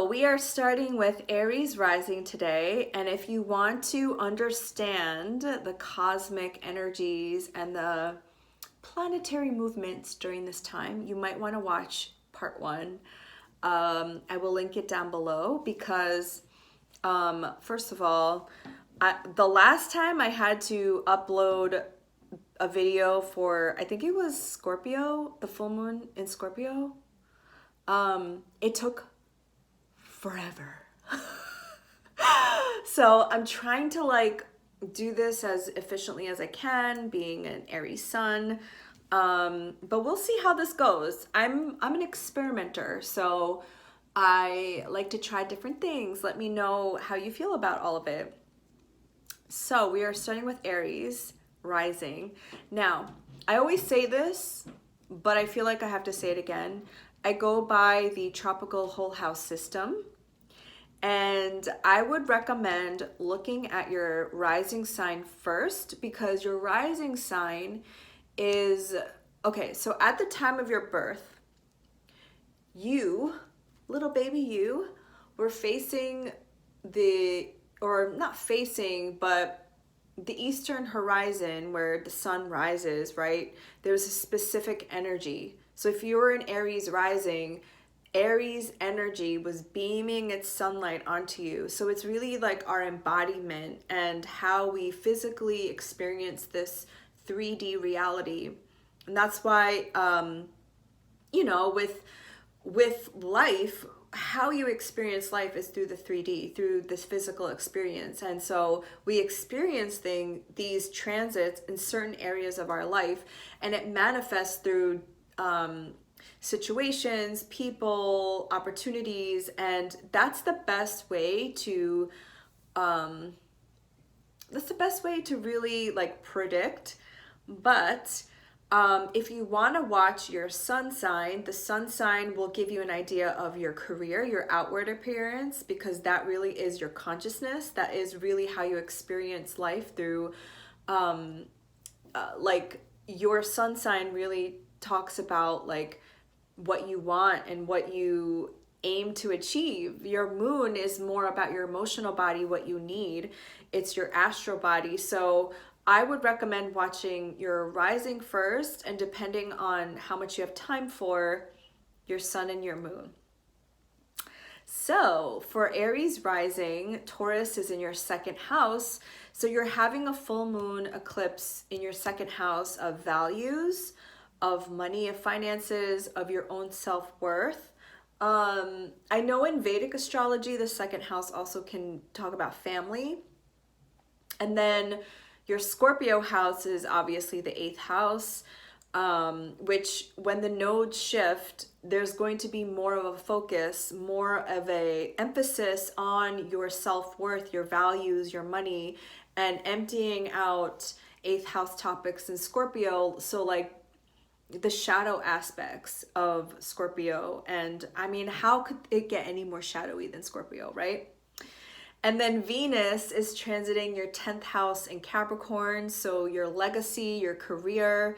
So we are starting with Aries rising today, and if you want to understand the cosmic energies and the planetary movements during this time, you might want to watch part one. I will link it down below because, first of all, the last time I had to upload a video for, I think it was Scorpio, the full moon in Scorpio, it took forever. So I'm trying to do this as efficiently as I can, being an Aries sun. But we'll see how this goes. I'm an experimenter, so I like to try different things. Let me know how you feel about all of it. So we are starting with Aries rising. Now, I always say this, but I feel like I have to say it again. I go by the tropical whole house system, and I would recommend looking at your rising sign first, because your rising sign is, okay, so at the time of your birth, you, little baby you, were facing or not facing, but the eastern horizon where the sun rises, right? There's a specific energy. So if you were an Aries rising, Aries energy was beaming its sunlight onto you. So it's really like our embodiment and how we physically experience this 3D reality. And that's why, with life, how you experience life is through the 3D, through this physical experience. And so we experience these transits in certain areas of our life, and it manifests through situations, people, opportunities, and that's the best way to really predict. But if you want to watch your sun sign, the sun sign will give you an idea of your career, your outward appearance, because that really is your consciousness. That is really how you experience life through, your sun sign really talks about what you want and what you aim to achieve. Your moon is more about your emotional body, what you need. It's your astral body. So I would recommend watching your rising first, and depending on how much you have time for, your sun and your moon. So for Aries rising, Taurus is in your second house. So you're having a full moon eclipse in your second house of values, of money, of finances, of your own self-worth. I know in Vedic astrology, the second house also can talk about family. And then your Scorpio house is obviously the 8th house, which when the nodes shift, there's going to be more of a focus, more of a emphasis on your self-worth, your values, your money, and emptying out 8th house topics in Scorpio. So the shadow aspects of Scorpio. And I mean, how could it get any more shadowy than Scorpio, right? And then Venus is transiting your 10th house in Capricorn, so your legacy, your career,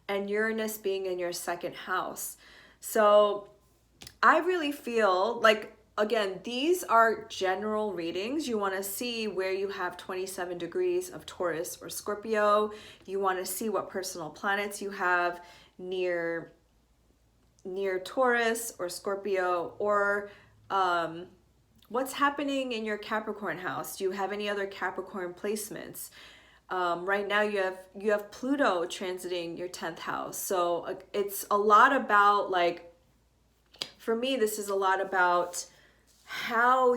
and Uranus being in your second house. So I really feel again, these are general readings. You want to see where you have 27 degrees of Taurus or Scorpio. You want to see what personal planets you have near Taurus or Scorpio, or what's happening in your Capricorn house. Do you have any other Capricorn placements? Right now you have Pluto transiting your 10th house. So it's a lot about, for me, this is a lot about how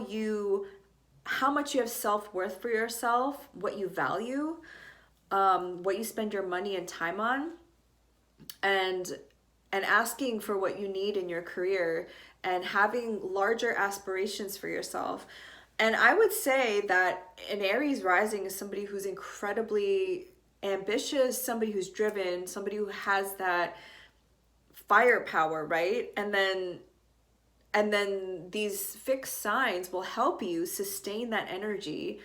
much you have self-worth for yourself, what you value, what you spend your money and time on, and asking for what you need in your career, and having larger aspirations for yourself. And I would say that an Aries rising is somebody who's incredibly ambitious, somebody who's driven, somebody who has that firepower, right? And then these fixed signs will help you sustain that energy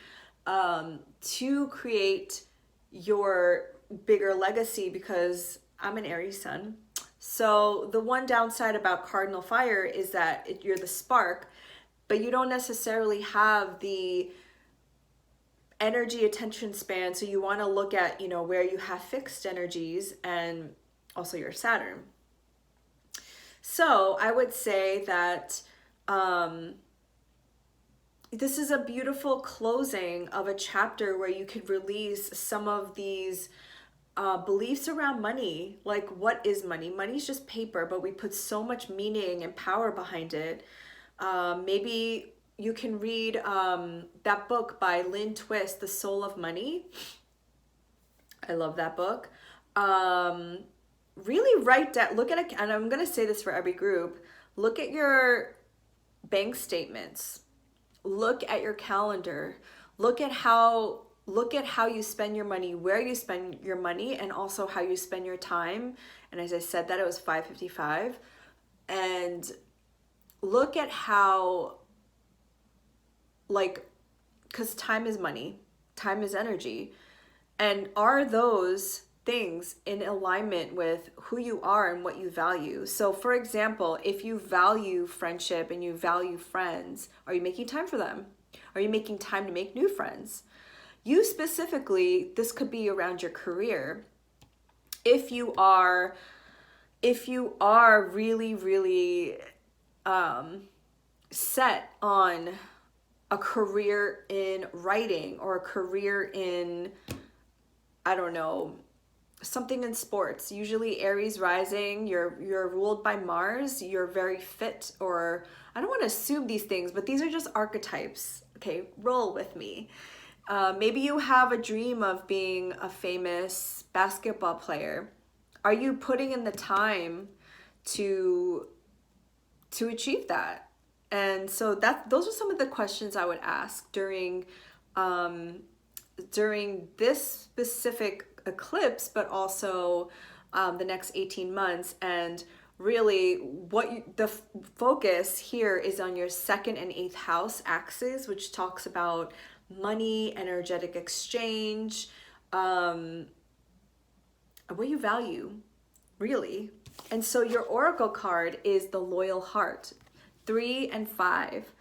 to create your bigger legacy, because I'm an Aries sun. So the one downside about cardinal fire is that you're the spark, but you don't necessarily have the energy attention span. So you want to look at, you know, where you have fixed energies and also your Saturn. So I would say that this is a beautiful closing of a chapter where you could release some of these beliefs around money. Like, what is money? Money's just paper, but we put so much meaning and power behind it. Maybe you can read that book by Lynn Twist, The Soul of Money. I love that book. Really write down, look at it, and I'm going to say this for every group, look at your bank statements, look at your calendar, look at how you spend your money, where you spend your money, and also how you spend your time. And as I said that, it was 5:55. And look at how, like, because time is money, time is energy. And are those things in alignment with who you are and what you value? So for example, if you value friendship and you value friends, are you making time for them? Are you making time to make new friends? You specifically, this could be around your career. If you are really, really set on a career in writing or a career in, I don't know, something in sports, usually Aries rising, you're ruled by Mars, you're very fit, or I don't want to assume these things, but these are just archetypes. Okay, roll with me. Maybe you have a dream of being a famous basketball player. Are you putting in the time to achieve that? And so those are some of the questions I would ask during this specific eclipse, but also the next 18 months. And really the focus here is on your 2nd and 8th house axis, which talks about money, energetic exchange, what you value, really. And so your oracle card is the loyal heart, 3 and 5.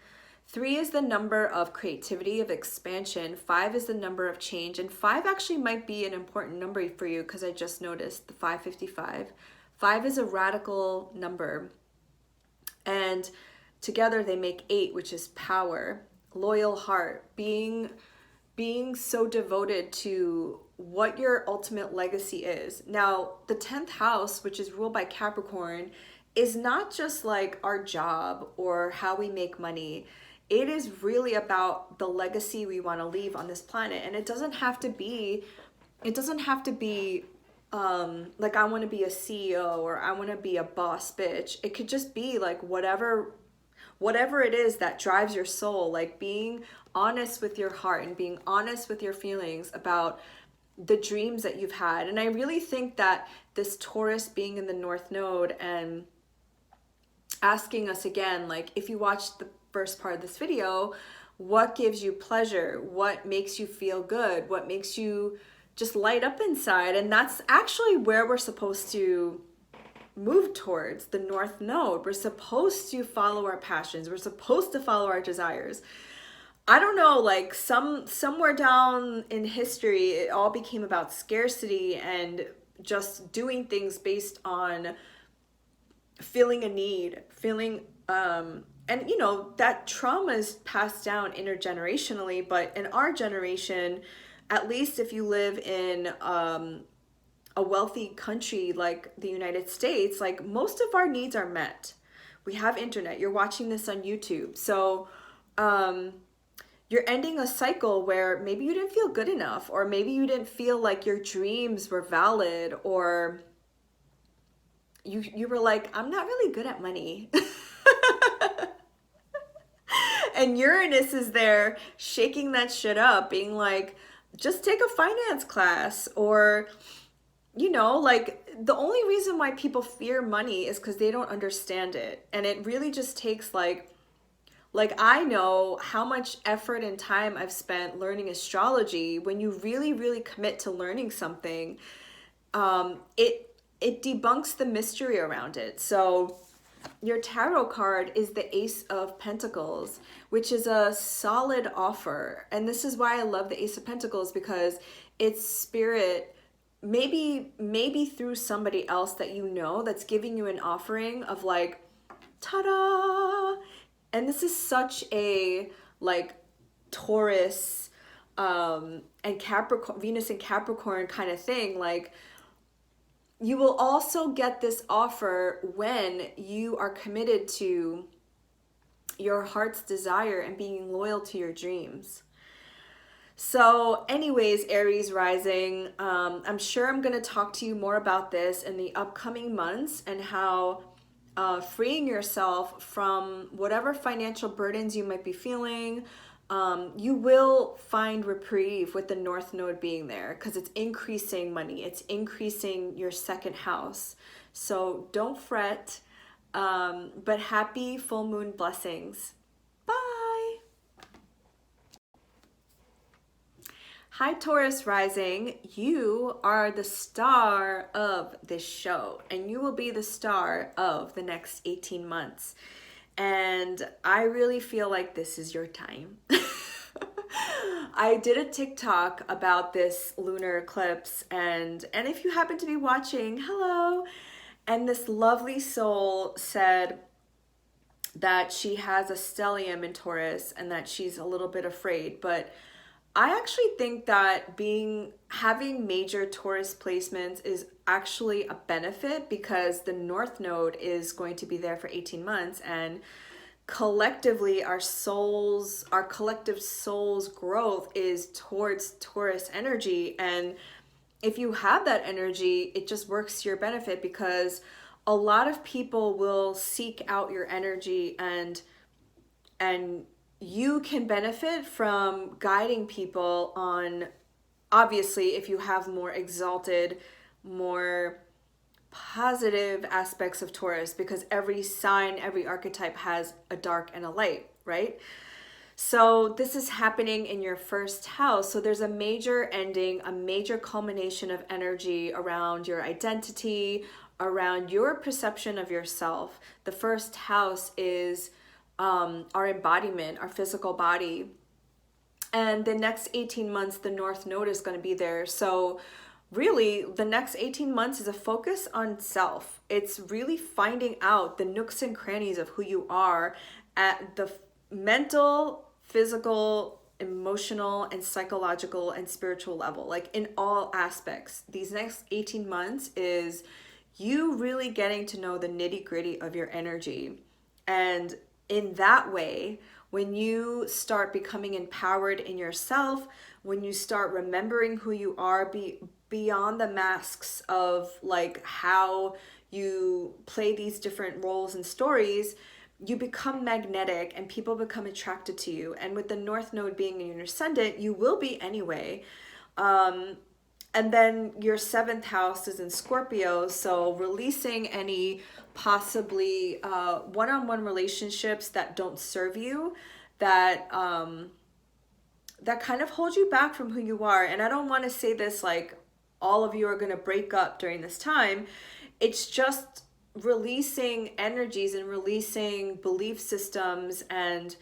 3 is the number of creativity, of expansion. 5 is the number of change. And 5 actually might be an important number for you because I just noticed the 555. 5 is a radical number. And together they make 8, which is power. Loyal heart, being so devoted to what your ultimate legacy is. Now, the 10th house, which is ruled by Capricorn, is not just like our job or how we make money. It is really about the legacy we want to leave on this planet. And it doesn't have to be like I want to be a CEO or I want to be a boss bitch. It could just be like whatever it is that drives your soul, like being honest with your heart and being honest with your feelings about the dreams that you've had. And I really think that this Taurus being in the North Node and asking us again, like if you watched the first part of this video, what gives you pleasure? What makes you feel good? What makes you just light up inside? And that's actually where we're supposed to move towards, the North Node. We're supposed to follow our passions. We're supposed to follow our desires. I don't know, like somewhere down in history, it all became about scarcity and just doing things based on feeling a need, and you know, that trauma is passed down intergenerationally, but in our generation, at least if you live in a wealthy country like the United States, like most of our needs are met. We have internet, you're watching this on YouTube. So you're ending a cycle where maybe you didn't feel good enough, or maybe you didn't feel like your dreams were valid, or you were like, I'm not really good at money. And Uranus is there shaking that shit up, being like, just take a finance class. Or, you know, like the only reason why people fear money is because they don't understand it. And it really just takes like I know how much effort and time I've spent learning astrology. When you really, really commit to learning something, it debunks the mystery around it. So your tarot card is the Ace of Pentacles, which is a solid offer. And this is why I love the Ace of Pentacles, because it's spirit, maybe through somebody else that you know, that's giving you an offering of like, ta-da! And this is such a like Taurus and Capricorn, Venus and Capricorn kind of thing. Like, you will also get this offer when you are committed to your heart's desire and being loyal to your dreams. So anyways, Aries rising, I'm sure I'm going to talk to you more about this in the upcoming months, and how freeing yourself from whatever financial burdens you might be feeling, you will find reprieve with the North Node being there, because it's increasing money. It's increasing your second house. So don't fret, but happy full moon blessings. Bye. Hi, Taurus rising. You are the star of this show, and you will be the star of the next 18 months. And I really feel like this is your time. I did a TikTok about this lunar eclipse, and if you happen to be watching, hello. And this lovely soul said that she has a stellium in Taurus and that she's a little bit afraid, but I actually think that having major Taurus placements is actually a benefit, because the North Node is going to be there for 18 months, and collectively our collective soul's growth is towards Taurus energy. And if you have that energy, it just works to your benefit, because a lot of people will seek out your energy, and you can benefit from guiding people on, obviously, if you have more exalted, more positive aspects of Taurus, because every sign, every archetype has a dark and a light, right? So this is happening in your first house. So there's a major ending, a major culmination of energy around your identity, around your perception of yourself. The first house is our embodiment, our physical body. And the next 18 months, the North Node is going to be there. So really, the next 18 months is a focus on self. It's really finding out the nooks and crannies of who you are at the mental, physical, emotional, and psychological and spiritual level, like in all aspects. These next 18 months is you really getting to know the nitty-gritty of your energy. And in that way, when you start becoming empowered in yourself, when you start remembering who you are, beyond the masks of like how you play these different roles and stories, you become magnetic and people become attracted to you. And with the North Node being in your ascendant, you will be anyway. And then your seventh house is in Scorpio, so releasing any possibly one-on-one relationships that don't serve you, that kind of hold you back from who you are. And I don't want to say this like all of you are going to break up during this time. It's just releasing energies and releasing belief systems, and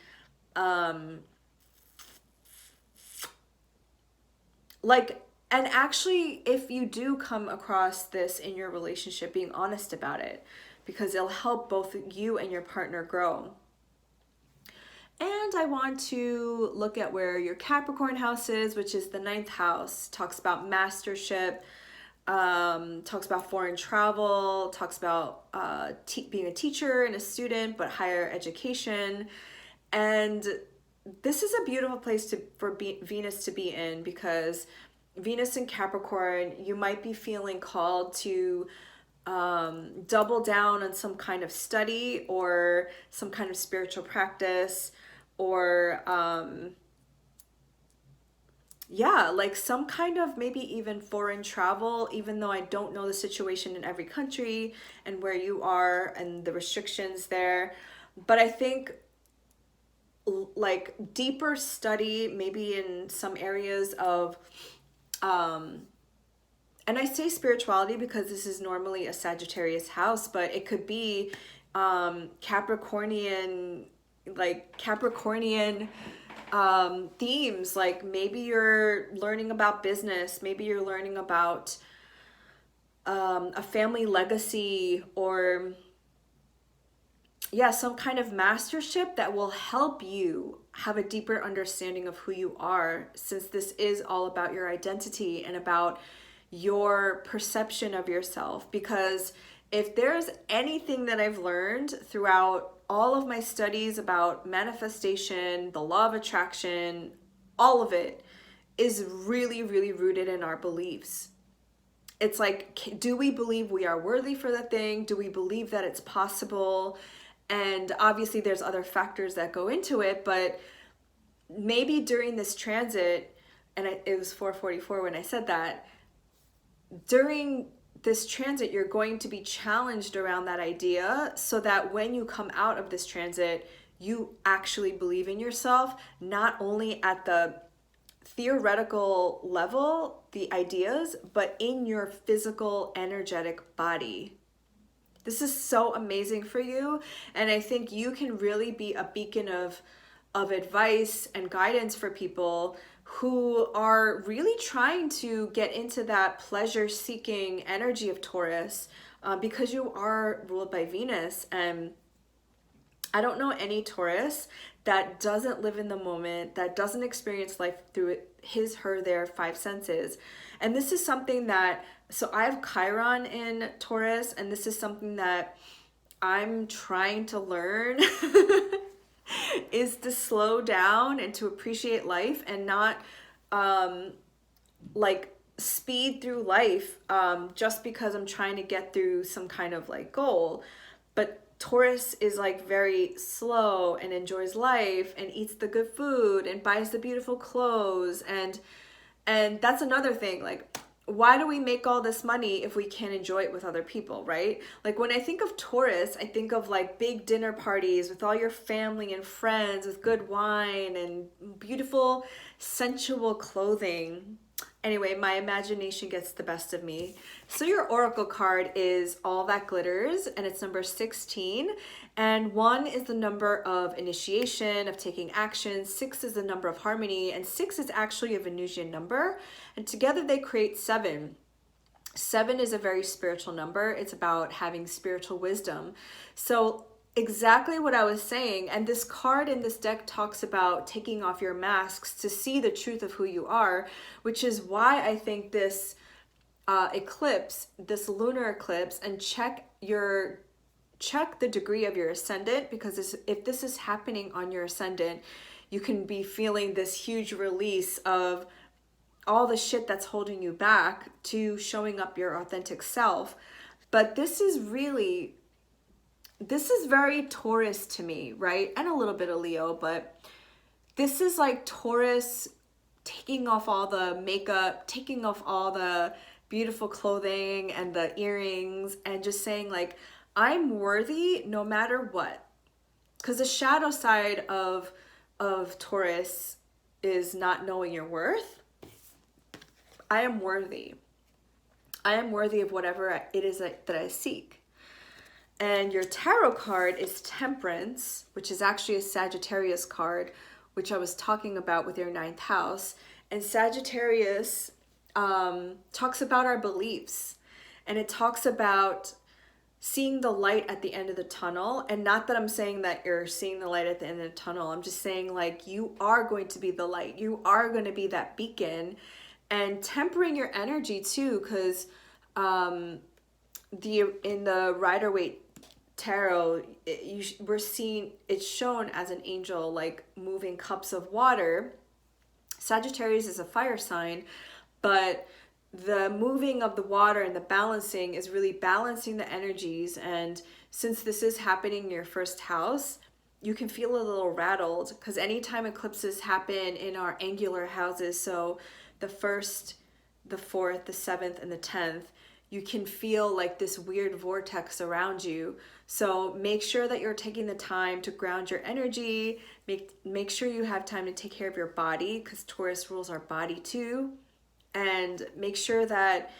and actually, if you do come across this in your relationship, being honest about it, because it'll help both you and your partner grow. And I want to look at where your Capricorn house is, which is the 9th house. Talks about mastership, talks about foreign travel, talks about being a teacher and a student, but higher education. And this is a beautiful place for Venus to be in, because Venus in Capricorn, you might be feeling called to double down on some kind of study or some kind of spiritual practice, or like some kind of maybe even foreign travel, even though I don't know the situation in every country and where you are and the restrictions there. But I think like deeper study, maybe in some areas of and I say spirituality because this is normally a Sagittarius house, but it could be Capricornian, like Capricornian themes. Like maybe you're learning about business, maybe you're learning about a family legacy, or yeah, some kind of mastership that will help you have a deeper understanding of who you are, since this is all about your identity and about your perception of yourself. Because if there's anything that I've learned throughout all of my studies about manifestation, the law of attraction, all of it is really, really rooted in our beliefs. It's like, do we believe we are worthy for the thing? Do we believe that it's possible? And obviously there's other factors that go into it, but maybe during this transit, and it was 4:44 when I said that, during this transit, you're going to be challenged around that idea, so that when you come out of this transit, you actually believe in yourself, not only at the theoretical level, the ideas, but in your physical, energetic body. This is so amazing for you, and I think you can really be a beacon of advice and guidance for people who are really trying to get into that pleasure-seeking energy of Taurus, because you are ruled by Venus. And I don't know any Taurus that doesn't live in the moment, that doesn't experience life through his, her, their five senses. And this is something that, so I have Chiron in Taurus, and this is something that I'm trying to learn is to slow down and to appreciate life, and not like speed through life just because I'm trying to get through some kind of like goal. But Taurus is like very slow and enjoys life and eats the good food and buys the beautiful clothes. And that's another thing. Like, why do we make all this money if we can't enjoy it with other people, right? Like when I think of Taurus, I think of like big dinner parties with all your family and friends, with good wine and beautiful sensual clothing. Anyway, my imagination gets the best of me. So your oracle card is All That Glitters, and it's number 16. And 1 is the number of initiation, of taking action. 6 is the number of harmony, and 6 is actually a Venusian number. And together they create 7. 7 is a very spiritual number. It's about having spiritual wisdom. So exactly what I was saying, and this card in this deck talks about taking off your masks to see the truth of who you are, which is why I think this eclipse, this lunar eclipse, and check the degree of your ascendant, because if this is happening on your ascendant, you can be feeling this huge release of all the shit that's holding you back to showing up your authentic self. But this is very Taurus to me, right? And a little bit of Leo, but this is like Taurus taking off all the makeup, taking off all the beautiful clothing and the earrings, and just saying like, I'm worthy no matter what. Because the shadow side of Taurus is not knowing your worth. I am worthy. I am worthy of whatever it is that I seek. And your tarot card is Temperance, which is actually a Sagittarius card, which I was talking about with your 9th house. And Sagittarius talks about our beliefs, and it talks about seeing the light at the end of the tunnel. And not that I'm saying that you're seeing the light at the end of the tunnel. I'm just saying like, you are going to be the light. You are going to be that beacon, and tempering your energy too, because in the Rider-Waite Tarot, we're seeing it's shown as an angel like moving cups of water. Sagittarius is a fire sign, but the moving of the water and the balancing is really balancing the energies. And since this is happening in your first house, you can feel a little rattled, because anytime eclipses happen in our angular houses, so the 1st, the 4th, the 7th, and the 10th, you can feel like this weird vortex around you. So make sure that you're taking the time to ground your energy. Make sure you have time to take care of your body, because Taurus rules our body too. And make sure that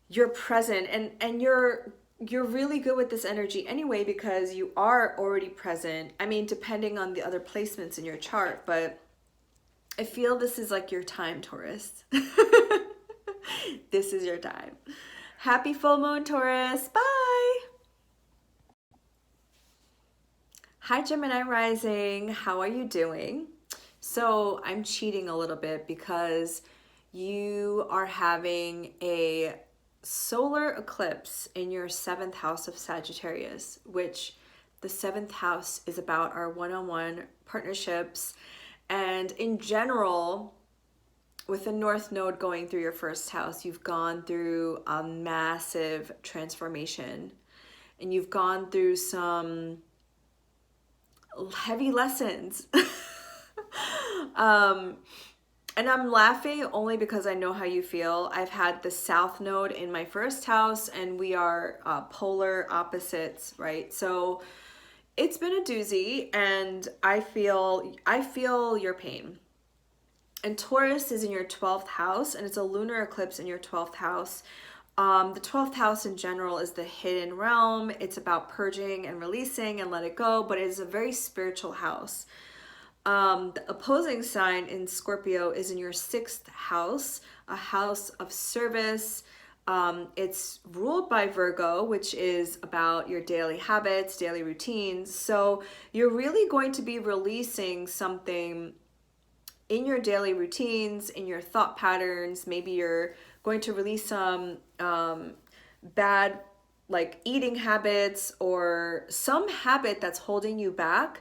you're present, and you're you're really good with this energy anyway because you are already present. I mean, depending on the other placements in your chart, but I feel this is like your time, Taurus. This is your time. Happy full moon, Taurus. Bye. Hi, Gemini rising. How are you doing? So I'm cheating a little bit because you are having a solar eclipse in your 7th house of Sagittarius, which the 7th house is about our one-on-one partnerships. And in general, with the North Node going through your 1st house, you've gone through a massive transformation and you've gone through some heavy lessons. And I'm laughing only because I know how you feel. I've had the South Node in my 1st house and we are polar opposites, right? So it's been a doozy and I feel your pain. And Taurus is in your 12th house and it's a lunar eclipse in your 12th house. The 12th house in general is the hidden realm. It's about purging and releasing and let it go, but it is a very spiritual house. The opposing sign in Scorpio is in your 6th house, a house of service. It's ruled by Virgo, which is about your daily habits, daily routines. So you're really going to be releasing something in your daily routines, in your thought patterns. Maybe you're going to release some bad like eating habits or some habit that's holding you back.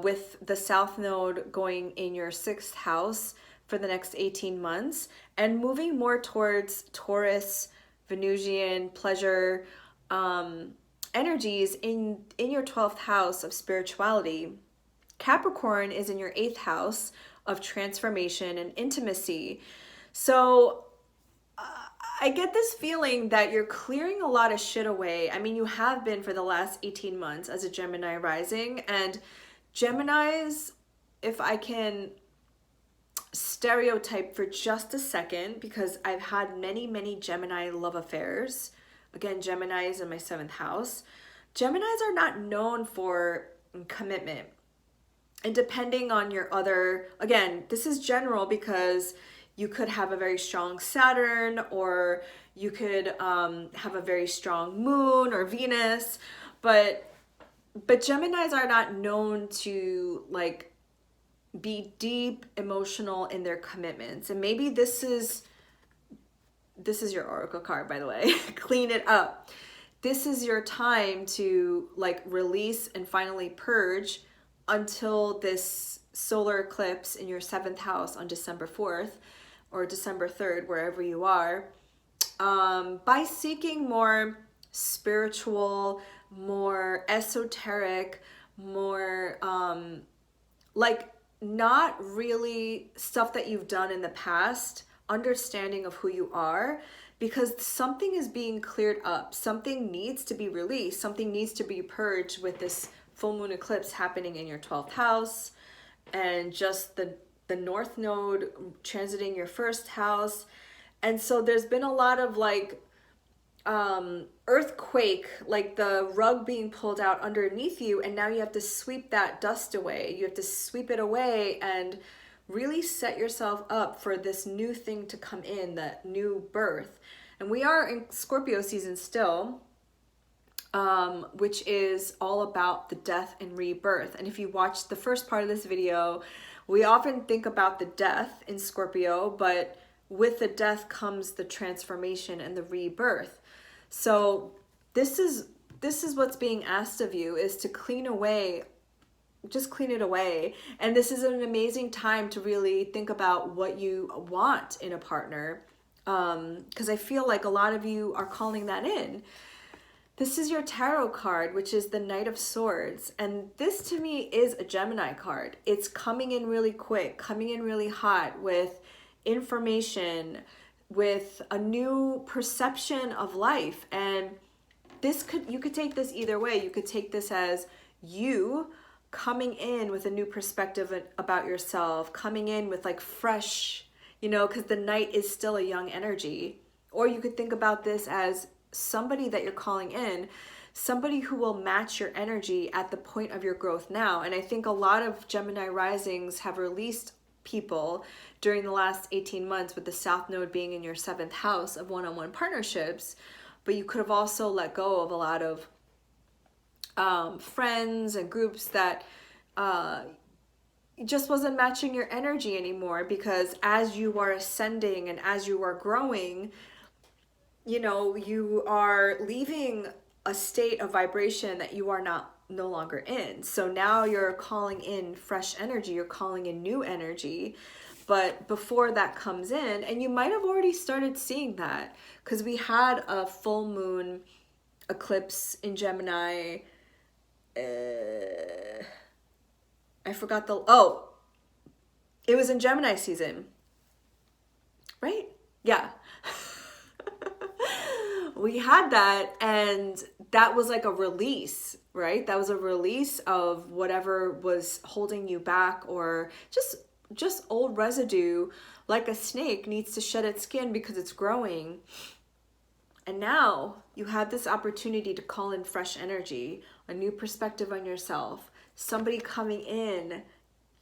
With the South Node going in your 6th house for the next 18 months and moving more towards Taurus, Venusian, pleasure energies in your 12th house of spirituality. Capricorn is in your 8th house of transformation and intimacy. So I get this feeling that you're clearing a lot of shit away. I mean, you have been for the last 18 months as a Gemini rising, and Geminis, if I can stereotype for just a second, because I've had many Gemini love affairs. Again, Gemini is in my 7th house. Geminis are not known for commitment. And depending on your other, again, this is general because you could have a very strong Saturn or you could have a very strong moon or Venus, but Geminis are not known to like be deep emotional in their commitments. And maybe this is your oracle card, by the way. Clean it up. This is your time to like release and finally purge until this solar eclipse in your 7th house on December 4th or December 3rd, wherever you are, by seeking more spiritual, more esoteric, more like not really stuff that you've done in the past, understanding of who you are, because something is being cleared up, something needs to be released, something needs to be purged with this full moon eclipse happening in your 12th house, and just the North Node transiting your 1st house. And so there's been a lot of like earthquake, like the rug being pulled out underneath you, and now you have to sweep that dust away. You have to sweep it away and really set yourself up for this new thing to come in, that new birth. And we are in Scorpio season still, which is all about the death and rebirth. And if you watch the first part of this video, we often think about the death in Scorpio, but with the death comes the transformation and the rebirth. So this is what's being asked of you, is to clean away, just clean it away. And this is an amazing time to really think about what you want in a partner, because I feel like a lot of you are calling that in. This is your tarot card, which is the Knight of Swords. And this to me is a Gemini card. It's coming in really quick, coming in really hot with information, with a new perception of life. And you could take this either way. You could take this as you coming in with a new perspective about yourself, coming in with like fresh, because the Knight is still a young energy. Or you could think about this as somebody that you're calling in, somebody who will match your energy at the point of your growth now. And I think a lot of Gemini risings have released people during the last 18 months with the South Node being in your 7th house of one-on-one partnerships. But you could have also let go of a lot of friends and groups that just wasn't matching your energy anymore, because as you are ascending and as you are growing, you know, you are leaving a state of vibration that you are no longer in. So now you're calling in fresh energy, you're calling in new energy. But before that comes in, and you might have already started seeing that, because we had a full moon eclipse in Gemini. I forgot it was in Gemini season, right? Yeah. We had that, and that was like a release, right? That was a release of whatever was holding you back, or just old residue, like a snake needs to shed its skin because it's growing. And now you have this opportunity to call in fresh energy, a new perspective on yourself, somebody coming in,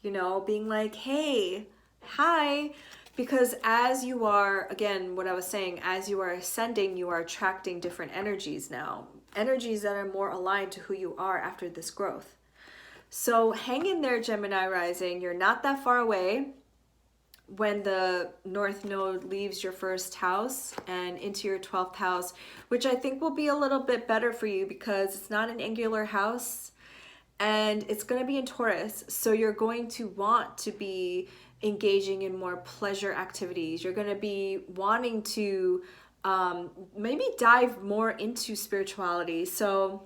you know, being like, hey, hi. Because as you are, again, what I was saying, as you are ascending, you are attracting different energies now, energies that are more aligned to who you are after this growth. So hang in there, Gemini rising. You're not that far away. When the North Node leaves your 1st house and into your 12th house, which I think will be a little bit better for you because it's not an angular house and it's going to be in Taurus. So you're going to want to be engaging in more pleasure activities. You're going to be wanting to maybe dive more into spirituality. So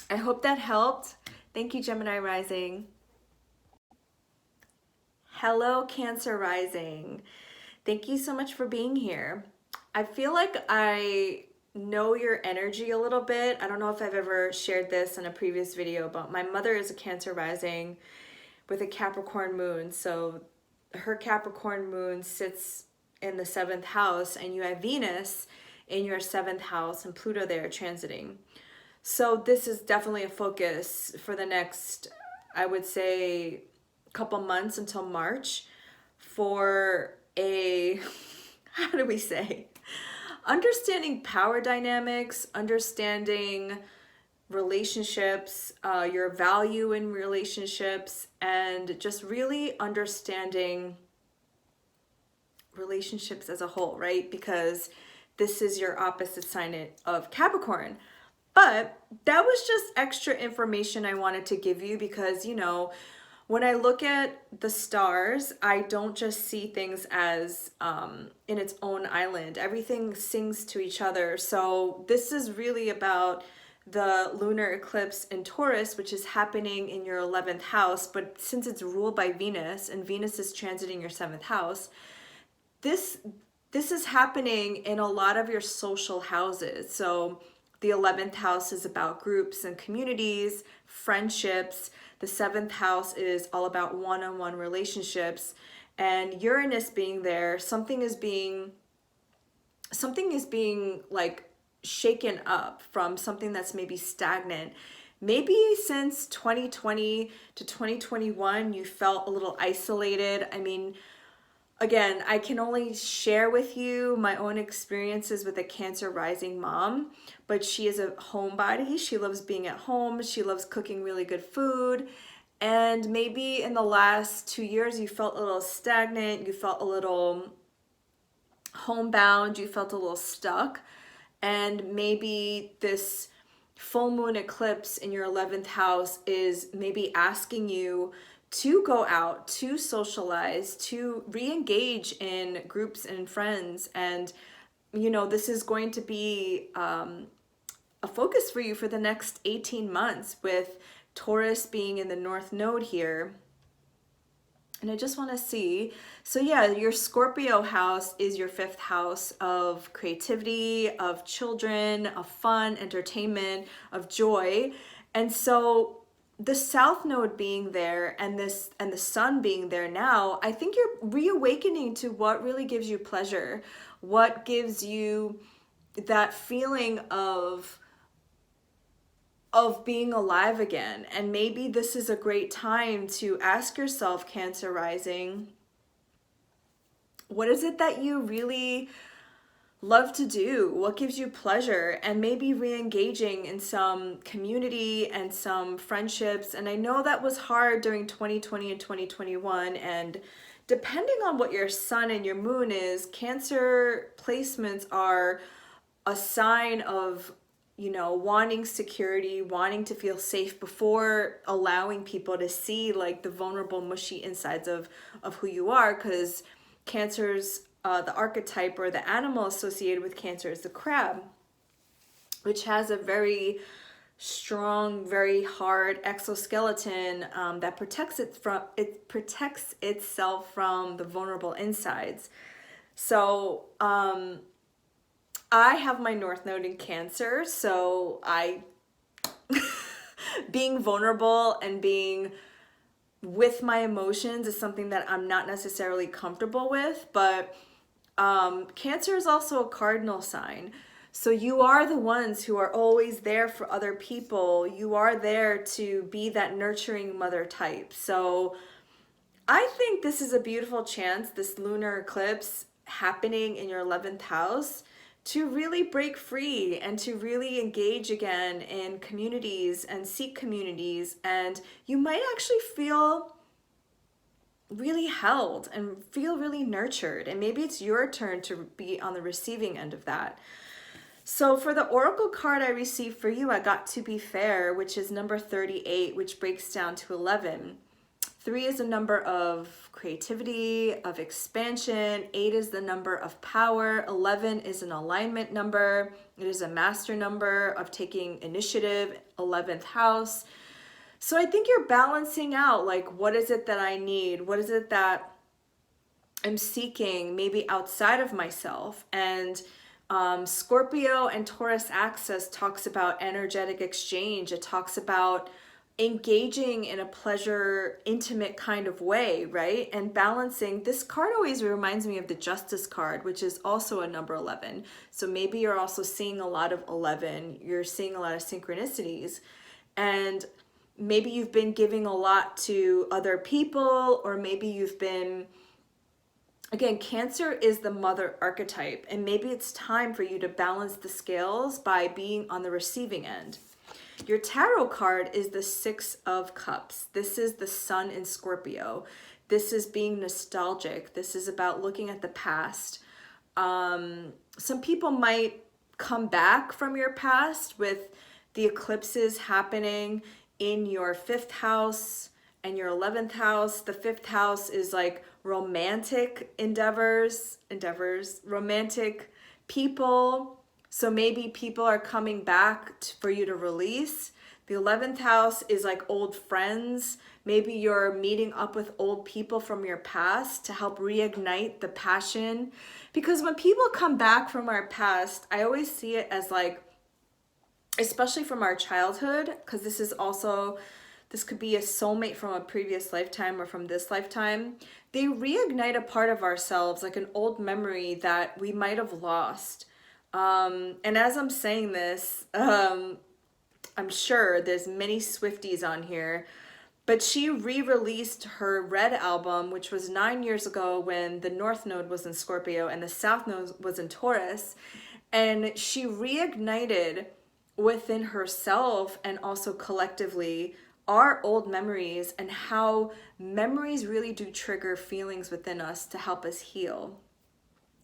I hope that helped. Thank you, Gemini rising. Hello, Cancer rising. Thank you so much for being here. I feel like I know your energy a little bit. I don't know if I've ever shared this in a previous video, but my mother is a Cancer rising with a Capricorn moon. So her Capricorn moon sits in the 7th house, and you have Venus in your 7th house and Pluto there transiting. So this is definitely a focus for the next, I would say, couple months until March, for a, how do we say, understanding power dynamics, understanding relationships, your value in relationships, and just really understanding relationships as a whole, right? Because this is your opposite sign of Capricorn. But that was just extra information I wanted to give you because, you know, when I look at the stars, I don't just see things as in its own island. Everything sings to each other. So this is really about the lunar eclipse in Taurus, which is happening in your 11th house. But since it's ruled by Venus and Venus is transiting your 7th house, this is happening in a lot of your social houses. So the 11th house is about groups and communities, friendships. The 7th house is all about one-on-one relationships. And Uranus being there, something is being like shaken up from something that's maybe stagnant. Maybe since 2020 to 2021, you felt a little isolated. I mean, again, I can only share with you my own experiences with a Cancer rising mom, but she is a homebody. She loves being at home. She loves cooking really good food. And maybe in the last 2 years, you felt a little stagnant. You felt a little homebound. You felt a little stuck. And maybe this full moon eclipse in your 11th house is maybe asking you to go out, to socialize, to re-engage in groups and friends. And, you know, this is going to be a focus for you for the next 18 months with Taurus being in the North Node here. And I just want to see, so yeah, your Scorpio house is your 5th house of creativity, of children, of fun, entertainment, of joy. And so the South Node being there and the Sun being there now, I think you're reawakening to what really gives you pleasure, what gives you that feeling of being alive again. And maybe this is a great time to ask yourself, Cancer rising, what is it that you really love to do? What gives you pleasure? And maybe re-engaging in some community and some friendships. And I know that was hard during 2020 and 2021. And depending on what your sun and your moon is, Cancer placements are a sign of, you know, wanting security, wanting to feel safe before allowing people to see like the vulnerable, mushy insides of who you are. Because Cancer's the archetype or the animal associated with Cancer is the crab, which has a very strong, very hard exoskeleton that protects itself from the vulnerable insides. So I have my North Node in Cancer, so being vulnerable and being with my emotions is something that I'm not necessarily comfortable with, but Cancer is also a cardinal sign. So you are the ones who are always there for other people. You are there to be that nurturing mother type. So I think this is a beautiful chance, this lunar eclipse happening in your 11th house, to really break free and to really engage again in communities and seek communities. And you might actually feel really held and feel really nurtured, and maybe it's your turn to be on the receiving end of that. So for the oracle card I received for you, I got To Be Fair, which is number 38, which breaks down to 11. 3 is a number of creativity, of expansion. 8 is the number of power. 11 is an alignment number. It is a master number of taking initiative, 11th house. So I think you're balancing out, like, what is it that I need? What is it that I'm seeking, maybe outside of myself? And Scorpio and Taurus axis talks about energetic exchange. It talks about engaging in a pleasure, intimate kind of way, right? And balancing. This card always reminds me of the Justice card, which is also a number 11. So maybe you're also seeing a lot of 11. You're seeing a lot of synchronicities. And maybe you've been giving a lot to other people, or maybe you've been, again, Cancer is the mother archetype, and maybe it's time for you to balance the scales by being on the receiving end. Your tarot card is the 6 of Cups. This is the sun in Scorpio. This is being nostalgic. This is about looking at the past. Some people might come back from your past with the eclipses happening in your 5th house and your 11th house. The 5th house is like romantic endeavors, romantic people. So maybe people are coming back for you to release. The 11th house is like old friends. Maybe you're meeting up with old people from your past to help reignite the passion. Because when people come back from our past, I always see it as like, especially from our childhood, because this could be a soulmate from a previous lifetime or from this lifetime. They reignite a part of ourselves, like an old memory that we might have lost. And as I'm saying this, I'm sure there's many Swifties on here, but she re-released her Red album, which was 9 years ago when the North Node was in Scorpio and the South Node was in Taurus. And she reignited within herself and also collectively our old memories, and how memories really do trigger feelings within us to help us heal.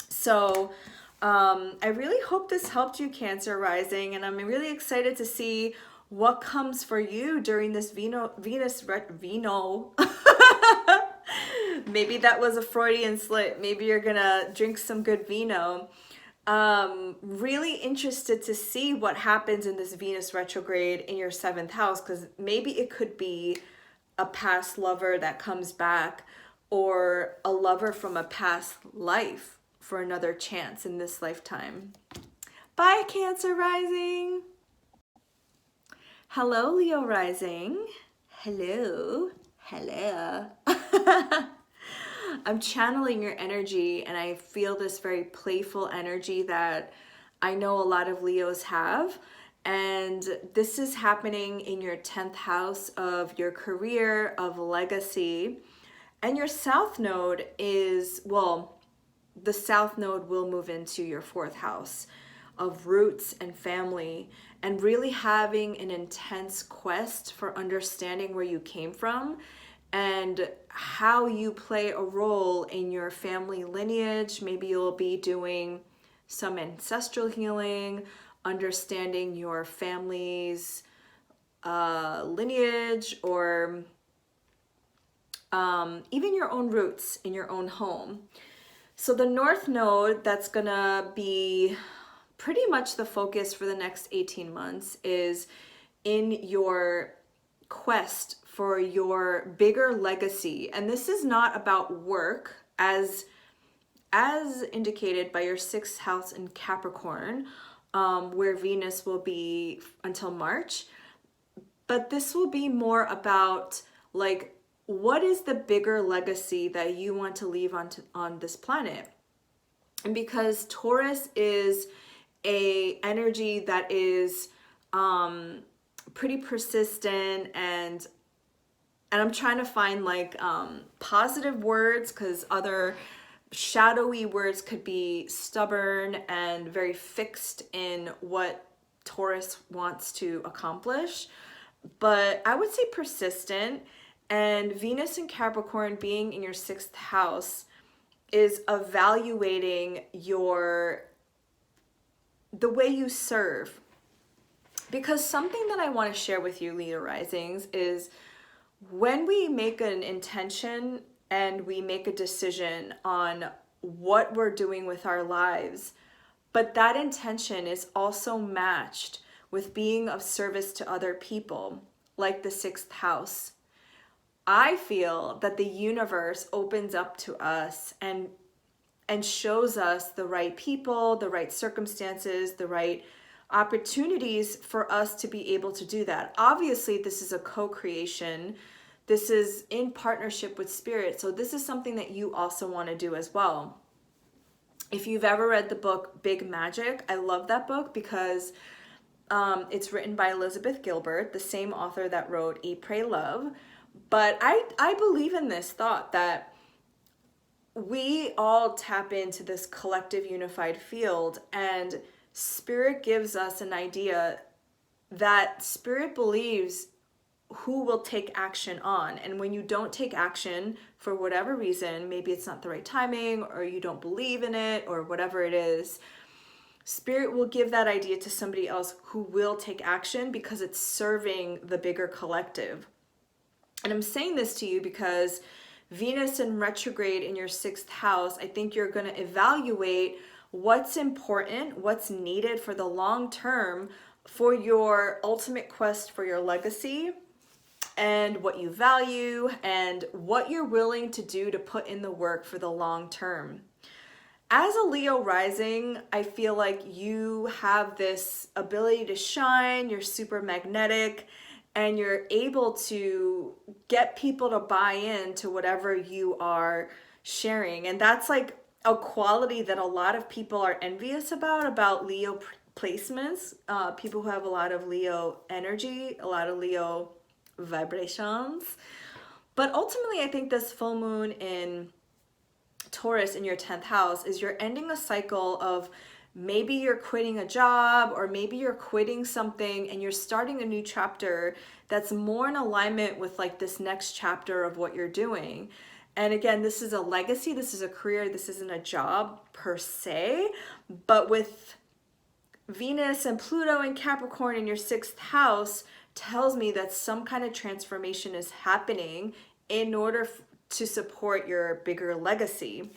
So I really hope this helped you, Cancer rising, and I'm really excited to see what comes for you during this Venus. Maybe that was a Freudian slip. Maybe you're gonna drink some good vino. Really interested to see what happens in this Venus retrograde in your 7th house, because maybe it could be a past lover that comes back, or a lover from a past life for another chance in this lifetime. Bye, Cancer rising. Hello, Leo rising. Hello. I'm channeling your energy, and I feel this very playful energy that I know a lot of Leos have. And this is happening in your 10th house of your career, of legacy. And your South Node is, well, the South Node will move into your 4th house of roots and family, and really having an intense quest for understanding where you came from and how you play a role in your family lineage. Maybe you'll be doing some ancestral healing, understanding your family's lineage, or even your own roots in your own home. So the North Node, that's gonna be pretty much the focus for the next 18 months, is in your quest for your bigger legacy. And this is not about work as indicated by your 6th house in Capricorn, where Venus will be until March. But this will be more about, like, what is the bigger legacy that you want to leave on this planet? And because Taurus is a energy that is pretty persistent, and I'm trying to find like positive words, because other shadowy words could be stubborn and very fixed in what Taurus wants to accomplish. But I would say persistent. And Venus in Capricorn being in your 6th house is evaluating the way you serve. Because something that I want to share with you, Leo risings, is when we make an intention and we make a decision on what we're doing with our lives, but that intention is also matched with being of service to other people, like the 6th house. I feel that the universe opens up to us and shows us the right people, the right circumstances, the right opportunities for us to be able to do that. Obviously, this is a co-creation. This is in partnership with spirit. So this is something that you also want to do as well. If you've ever read the book Big Magic, I love that book because it's written by Elizabeth Gilbert, the same author that wrote Eat, Pray, Love. But I believe in this thought that we all tap into this collective unified field, and spirit gives us an idea that spirit believes who will take action on. And when you don't take action for whatever reason, maybe it's not the right timing, or you don't believe in it, or whatever it is, spirit will give that idea to somebody else who will take action because it's serving the bigger collective. And I'm saying this to you because Venus in retrograde in your 6th house, I think you're going to evaluate what's important, what's needed for the long term for your ultimate quest for your legacy, and what you value and what you're willing to do to put in the work for the long term. As a Leo rising, I feel like you have this ability to shine, you're super magnetic, and you're able to get people to buy into whatever you are sharing. And that's like a quality that a lot of people are envious about Leo placements. People who have a lot of Leo energy, a lot of Leo vibrations. But ultimately, I think this full moon in Taurus in your 10th house is you're ending a cycle of maybe you're quitting a job, or maybe you're quitting something and you're starting a new chapter that's more in alignment with like this next chapter of what you're doing. And again, this is a legacy, this is a career, this isn't a job per se, but with Venus and Pluto and Capricorn in your 6th house tells me that some kind of transformation is happening in order to support your bigger legacy.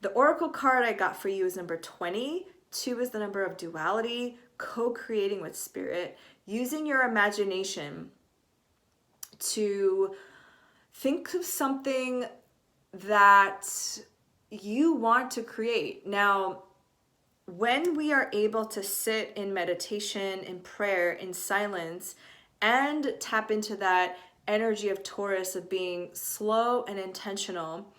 The oracle card I got for you is number 20. 2 is the number of duality, co-creating with spirit, using your imagination to think of something that you want to create. Now, when we are able to sit in meditation, in prayer, in silence, and tap into that energy of Taurus of being slow and intentional,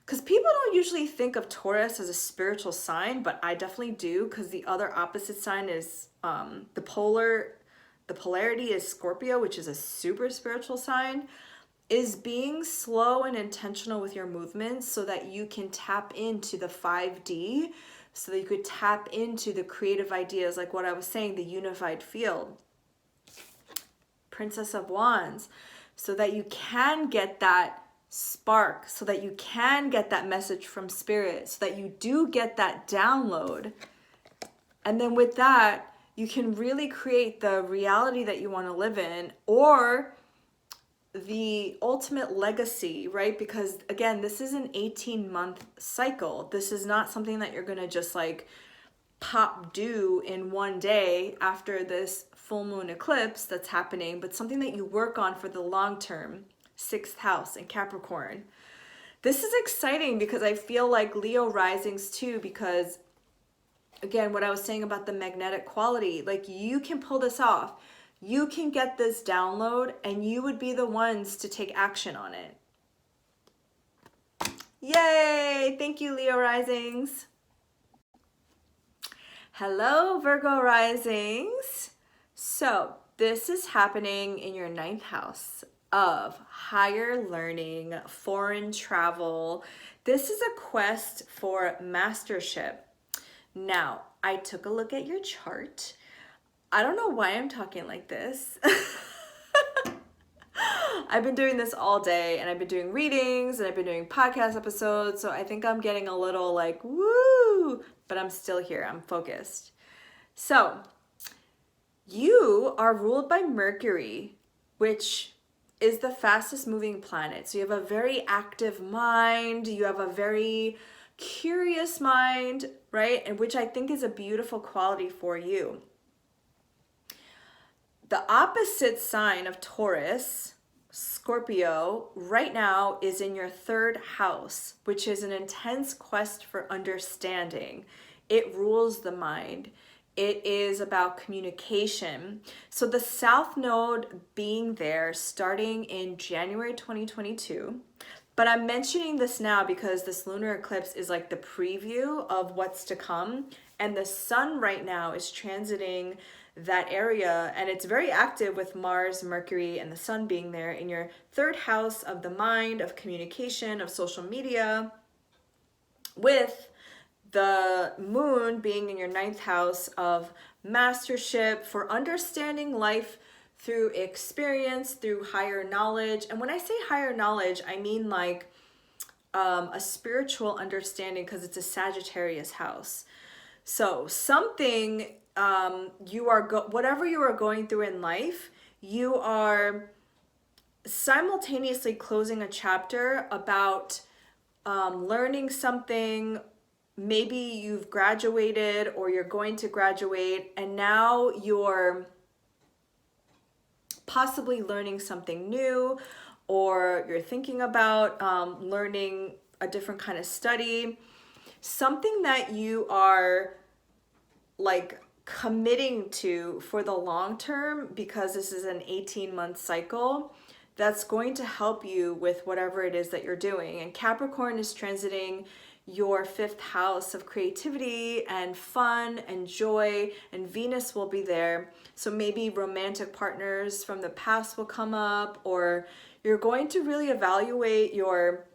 because people don't usually think of Taurus as a spiritual sign, but I definitely do, because the other opposite sign is the polarity is Scorpio, which is a super spiritual sign, is being slow and intentional with your movements so that you can tap into the 5D, so that you could tap into the creative ideas, like what I was saying, the unified field. Princess of Wands, so that you can get that spark, so that you can get that message from spirit, so that you do get that download. And then with that, you can really create the reality that you want to live in, or the ultimate legacy, right? Because again, this is an 18-month cycle. This is not something that you're going to just like pop do in one day after this full moon eclipse that's happening, but something that you work on for the long term. 6th house in Capricorn. This is exciting because I feel like Leo risings too, because again, what I was saying about the magnetic quality, like you can pull this off. You can get this download and you would be the ones to take action on it. Yay! Thank you, Leo risings. Hello, Virgo risings. So this is happening in your 9th house of higher learning, foreign travel. This is a quest for mastership. Now, I took a look at your chart. I don't know why I'm talking like this. I've been doing this all day, and I've been doing readings and I've been doing podcast episodes. So I think I'm getting a little like, woo, but I'm still here. I'm focused. So you are ruled by Mercury, which is the fastest moving planet. So you have a very active mind. You have a very curious mind, right? And which I think is a beautiful quality for you. The opposite sign of Taurus, Scorpio, right now is in your 3rd house, which is an intense quest for understanding. It rules the mind. It is about communication. So the South Node being there starting in January 2022. But I'm mentioning this now because this lunar eclipse is like the preview of what's to come. And the sun right now is transiting that area, and it's very active with Mars, Mercury, and the sun being there in your 3rd house of the mind, of communication, of social media, with the moon being in your 9th house of mastership, for understanding life through experience, through higher knowledge. And when I say higher knowledge, I mean like a spiritual understanding, because it's a Sagittarius house. So something whatever you are going through in life, you are simultaneously closing a chapter about learning something. Maybe you've graduated or you're going to graduate, and now you're possibly learning something new, or you're thinking about learning a different kind of study, something that you are like committing to for the long term, because this is an 18-month cycle that's going to help you with whatever it is that you're doing. And Capricorn is transiting your 5th house of creativity and fun and joy, and Venus will be there. So maybe romantic partners from the past will come up, or you're going to really evaluate your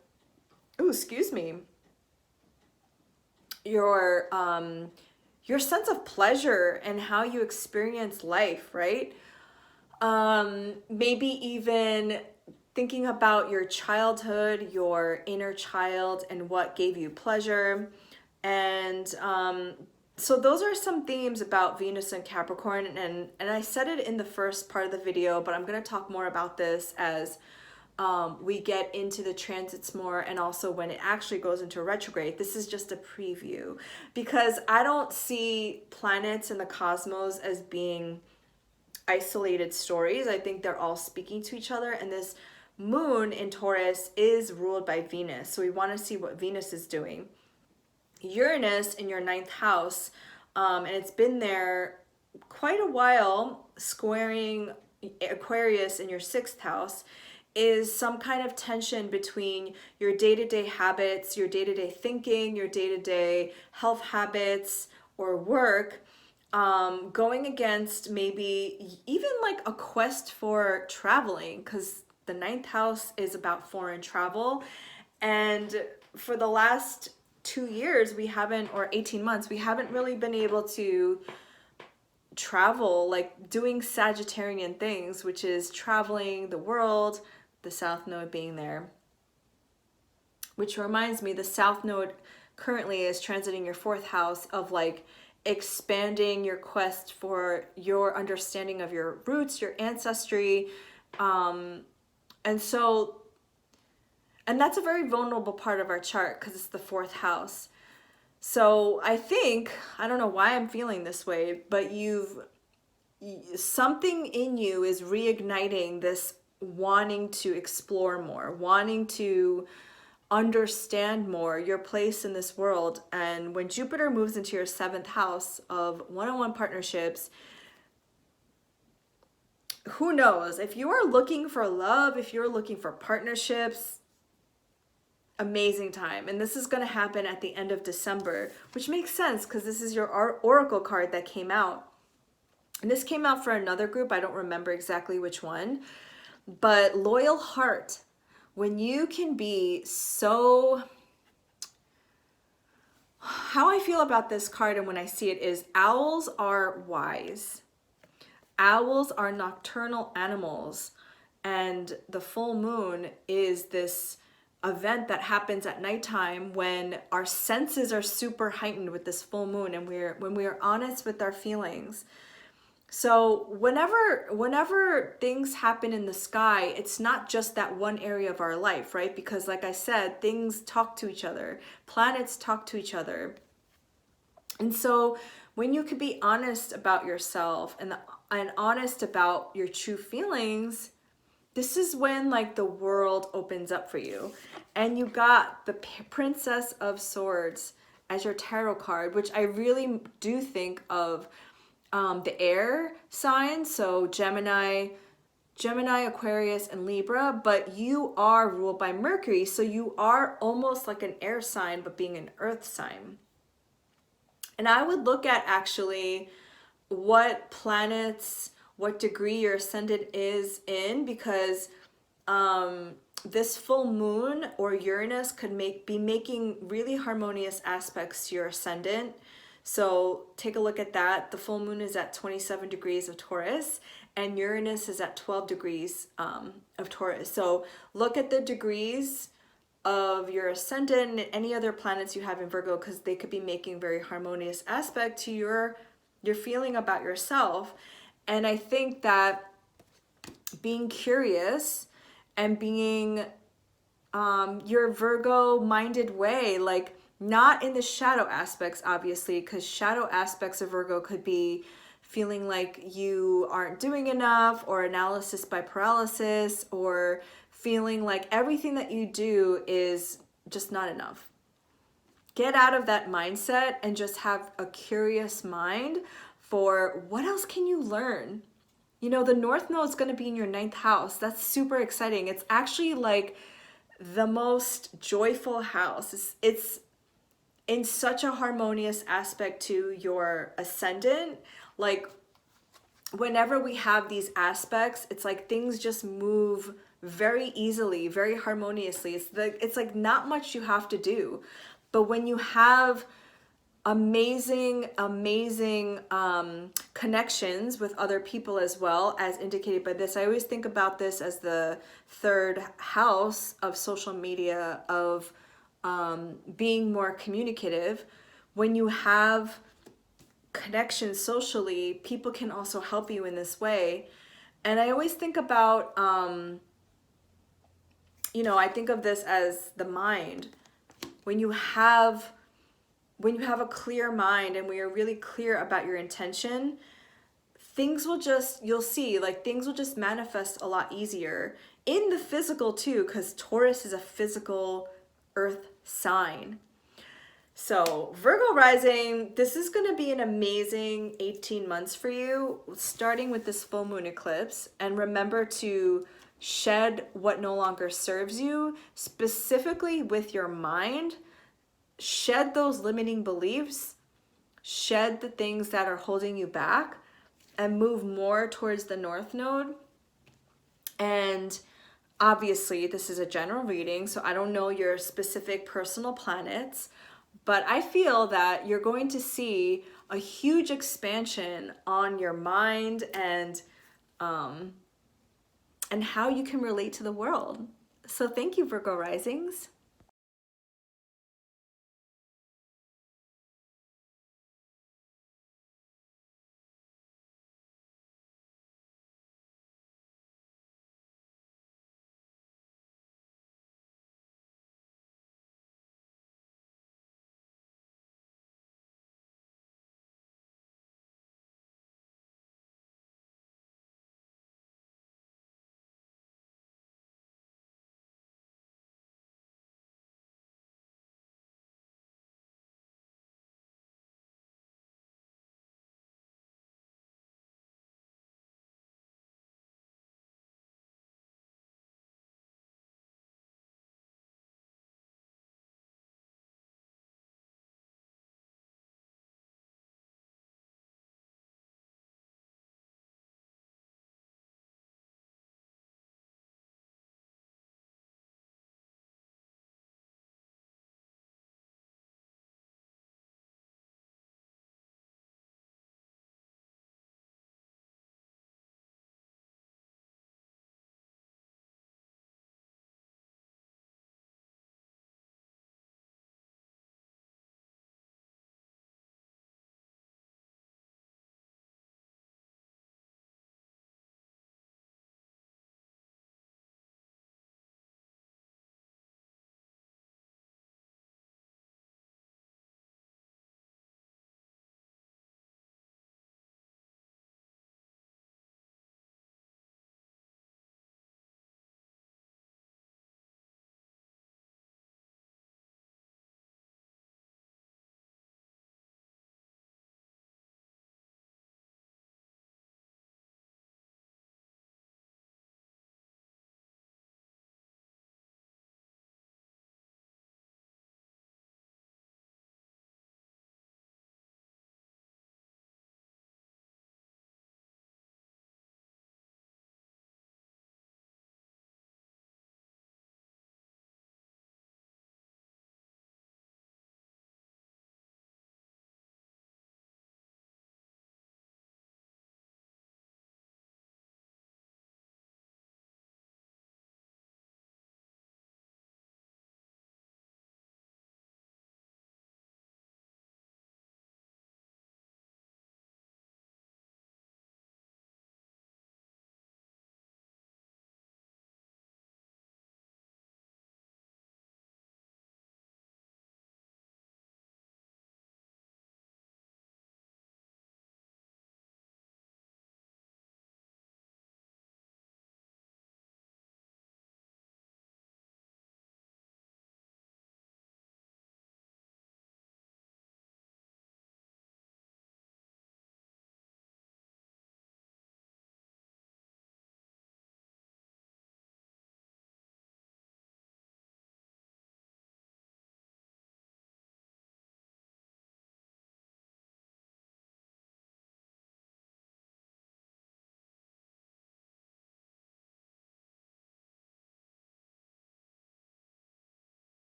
your sense of pleasure and how you experience life, right? Maybe even thinking about your childhood, your inner child, and what gave you pleasure. And so those are some themes about Venus and Capricorn. And I said it in the first part of the video, but I'm going to talk more about this as we get into the transits more, and also when it actually goes into retrograde. This is just a preview, because I don't see planets in the cosmos as being isolated stories. I think they're all speaking to each other, and this moon in Taurus is ruled by Venus. So we want to see what Venus is doing. Uranus in your 9th house, and it's been there quite a while, squaring Aquarius in your 6th house, is some kind of tension between your day-to-day habits, your day-to-day thinking, your day-to-day health habits or work, going against maybe even like a quest for traveling, because the ninth house is about foreign travel. And for the last 2 years, we haven't, or 18 months, we haven't really been able to travel, like doing Sagittarian things, which is traveling the world, the South Node being there. Which reminds me, the South Node currently is transiting your fourth house of like expanding your quest for your understanding of your roots, your ancestry. And that's a very vulnerable part of our chart because it's the fourth house. So I think, I don't know why I'm feeling this way, but something in you is reigniting this wanting to explore more, wanting to understand more your place in this world. And when Jupiter moves into your seventh house of one-on-one partnerships, who knows? If you are looking for love, if you're looking for partnerships, amazing time. And this is going to happen at the end of December, which makes sense because this is your oracle card that came out. And this came out for another group. I don't remember exactly which one. But loyal heart, when you can be so... How I feel about this card and when I see it is owls are wise. Owls are nocturnal animals. And the full moon is this event that happens at nighttime when our senses are super heightened with this full moon and when we are honest with our feelings. So whenever things happen in the sky, it's not just that one area of our life, right? Because like I said, things talk to each other, planets talk to each other. And so when you can be honest about yourself and honest about your true feelings, this is when like the world opens up for you. And you got the Princess of Swords as your tarot card, which I really do think of the air signs, so Gemini, Aquarius, and Libra, but you are ruled by Mercury, so you are almost like an air sign, but being an earth sign. And I would look at actually what planets, what degree your ascendant is in, because this full moon or Uranus could be making really harmonious aspects to your ascendant. So take a look at that. The full moon is at 27 degrees of Taurus and Uranus is at 12 degrees of Taurus. So look at the degrees of your ascendant and any other planets you have in Virgo, because they could be making very harmonious aspect to your feeling about yourself. And I think that being curious and being your Virgo minded way, like not in the shadow aspects, obviously, because shadow aspects of Virgo could be feeling like you aren't doing enough, or analysis by paralysis, or feeling like everything that you do is just not enough. Get out of that mindset and just have a curious mind for what else can you learn? You know, the North Node is going to be in your ninth house. That's super exciting. It's actually like the most joyful house. It's in such a harmonious aspect to your ascendant. Like whenever we have these aspects, it's like things just move very easily, very harmoniously. It's like not much you have to do. But when you have amazing connections with other people as well, as indicated by this, I always think about this as the third house of social media, of being more communicative. When you have connections socially, people can also help you in this way. And I always think about, I think of this as the mind. When you have a clear mind and when you're really clear about your intention, you'll see, like things will just manifest a lot easier in the physical too, because Taurus is a physical earth sign. So Virgo rising, this is going to be an amazing 18 months for you, starting with this full moon eclipse. And remember to Shed what no longer serves you, specifically with your mind. Shed those limiting beliefs, shed the things that are holding you back, and move more towards the North Node. And obviously, this is a general reading, so I don't know your specific personal planets, but I feel that you're going to see a huge expansion on your mind and how you can relate to the world. So thank you, Virgo risings.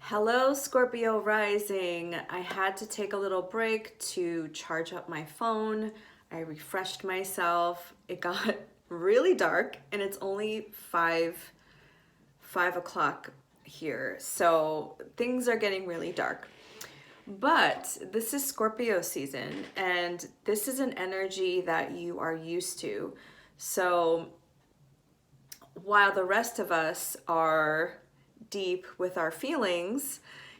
Hello, Scorpio rising. I had to take a little break to charge up my phone. I refreshed myself. It got really dark and it's only 5 o'clock here. So things are getting really dark. But this is Scorpio season and this is an energy that you are used to. So while the rest of us are deep with our feelings,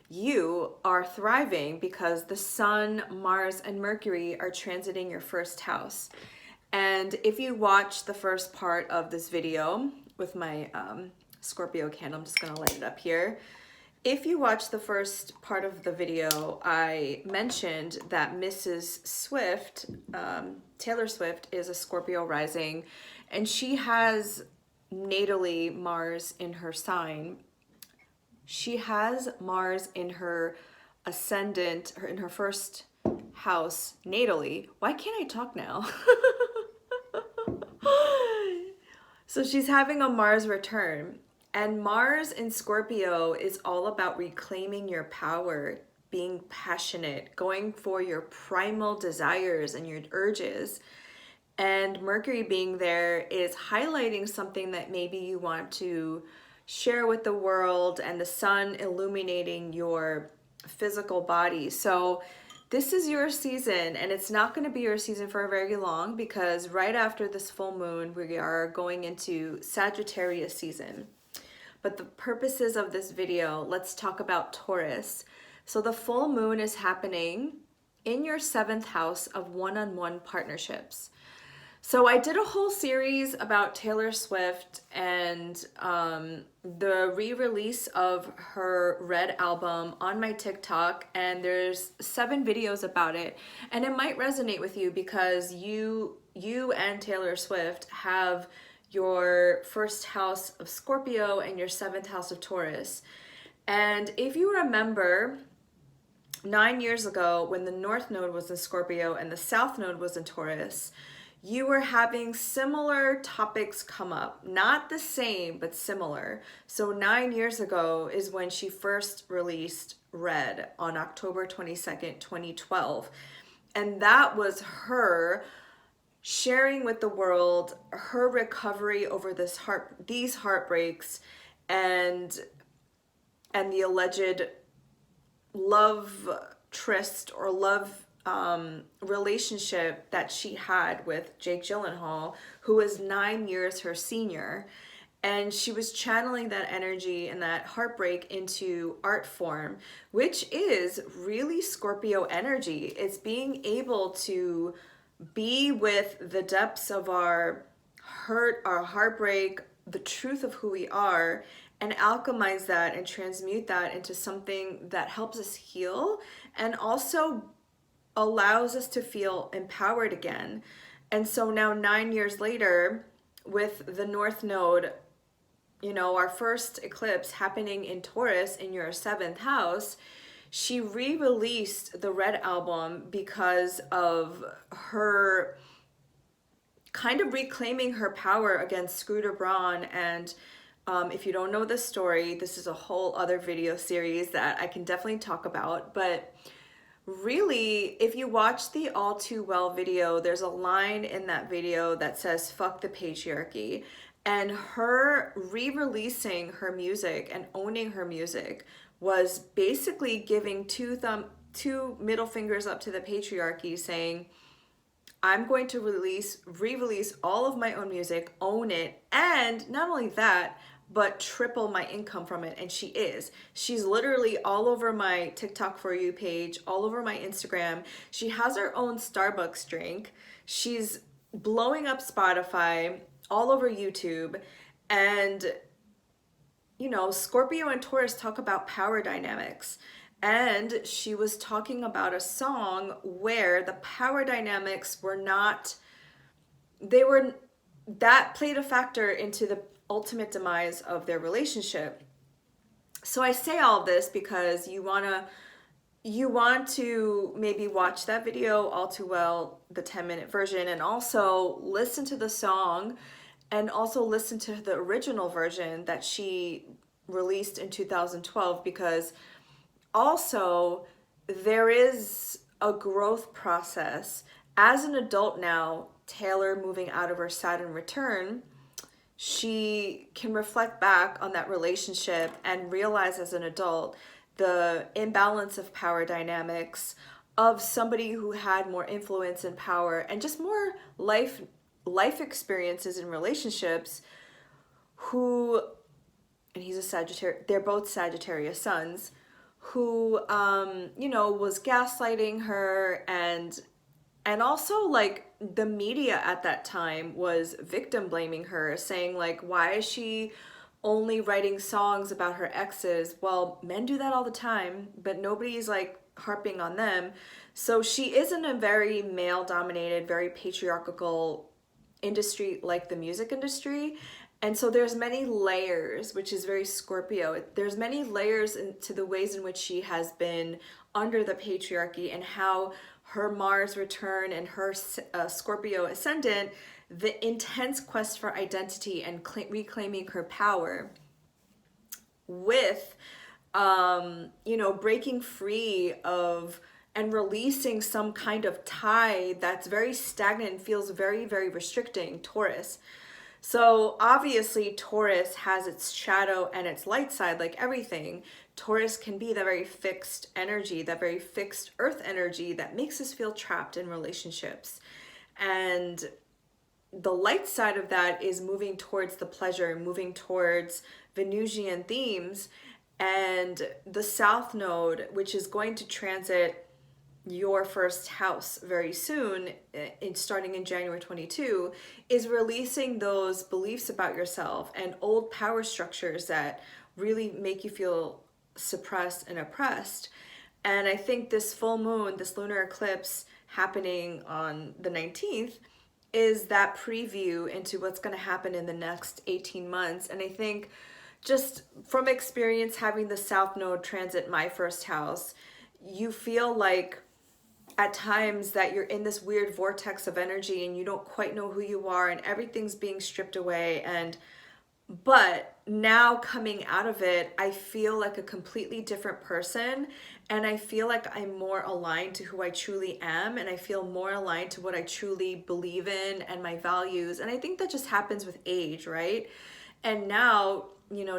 you are thriving because the Sun, Mars, and Mercury are transiting your first house. And if you watch the first part of this video with my Scorpio candle, I'm just gonna light it up here. If you watch the first part of the video, I mentioned that Mrs. Swift, Taylor Swift, is a Scorpio rising, and she has natally Mars in her sign. She has Mars in her ascendant, in her first house natally. Why can't I talk now? So she's having a Mars return. And Mars in Scorpio is all about reclaiming your power, being passionate, going for your primal desires and your urges. And Mercury being there is highlighting something that maybe you want to share with the world, and the sun illuminating your physical body. So this is your season, and it's not going to be your season for very long because right after this full moon, we are going into Sagittarius season. But the purposes of this video, let's talk about Taurus. So the full moon is happening in your 7th house of one-on-one partnerships. So I did a whole series about Taylor Swift and the re-release of her Red album on my TikTok, and there's 7 videos about it, and it might resonate with you because you and Taylor Swift have your first house of Scorpio and your 7th house of Taurus. And if you remember, 9 years ago when the North Node was in Scorpio and the South Node was in Taurus, you were having similar topics come up. Not the same, but similar. So 9 years ago is when she first released Red on October 22nd, 2012. And that was her sharing with the world her recovery over these heartbreaks and the alleged love tryst or love relationship that she had with Jake Gyllenhaal, who was 9 years her senior. And she was channeling that energy and that heartbreak into art form, which is really Scorpio energy. It's being able to be with the depths of our hurt, our heartbreak, the truth of who we are, and alchemize that and transmute that into something that helps us heal and also allows us to feel empowered again. And so now 9 years later, with the North Node, you know, our first eclipse happening in Taurus in your 7th house, she re-released the Red album because of her kind of reclaiming her power against Scooter Braun. And if you don't know the story, this is a whole other video series that I can definitely talk about. But really, if you watch the All Too Well video, there's a line in that video that says, "Fuck the patriarchy." And her re-releasing her music and owning her music was basically giving two middle fingers up to the patriarchy, saying, I'm going to re-release all of my own music, own it, and not only that, but triple my income from it. And she is. She's literally all over my TikTok For You page, all over my Instagram. She has her own Starbucks drink. She's blowing up Spotify, all over YouTube. And, you know, Scorpio and Taurus talk about power dynamics. And she was talking about a song where the power dynamics were not, that played a factor into the ultimate demise of their relationship. So I say all of this because you want to maybe watch that video, All Too Well, the 10-minute version, and also listen to the song and also listen to the original version that she released in 2012, because also, there is a growth process. As an adult now, Taylor moving out of her Saturn return, she can reflect back on that relationship and realize as an adult the imbalance of power dynamics of somebody who had more influence and power and just more life experiences in relationships, who, and he's a Sagittarius, they're both Sagittarius sons, who was gaslighting her, and also like the media at that time was victim blaming her, saying like, why is she only writing songs about her exes? Well, men do that all the time, but nobody's like harping on them. So she is in a very male dominated, very patriarchal industry like the music industry. And so there's many layers, which is very Scorpio. There's many layers into the ways in which she has been under the patriarchy, and how her Mars return and her Scorpio ascendant, the intense quest for identity and reclaiming her power with, breaking free of and releasing some kind of tie that's very stagnant and feels very, very restricting, Taurus. So obviously Taurus has its shadow and its light side, like everything. Taurus can be that very fixed energy, that very fixed earth energy that makes us feel trapped in relationships. And the light side of that is moving towards the pleasure, moving towards Venusian themes. And the South Node, which is going to transit your first house very soon, starting in January 22, is releasing those beliefs about yourself and old power structures that really make you feel suppressed and oppressed. And I think this full moon, this lunar eclipse happening on the 19th, is that preview into what's going to happen in the next 18 months. And I think just from experience having the South Node transit my first house, you feel like at times that you're in this weird vortex of energy and you don't quite know who you are and everything's being stripped away. But now coming out of it, I feel like a completely different person, and I feel like I'm more aligned to who I truly am, and I feel more aligned to what I truly believe in and my values. And I think that just happens with age, right? And now,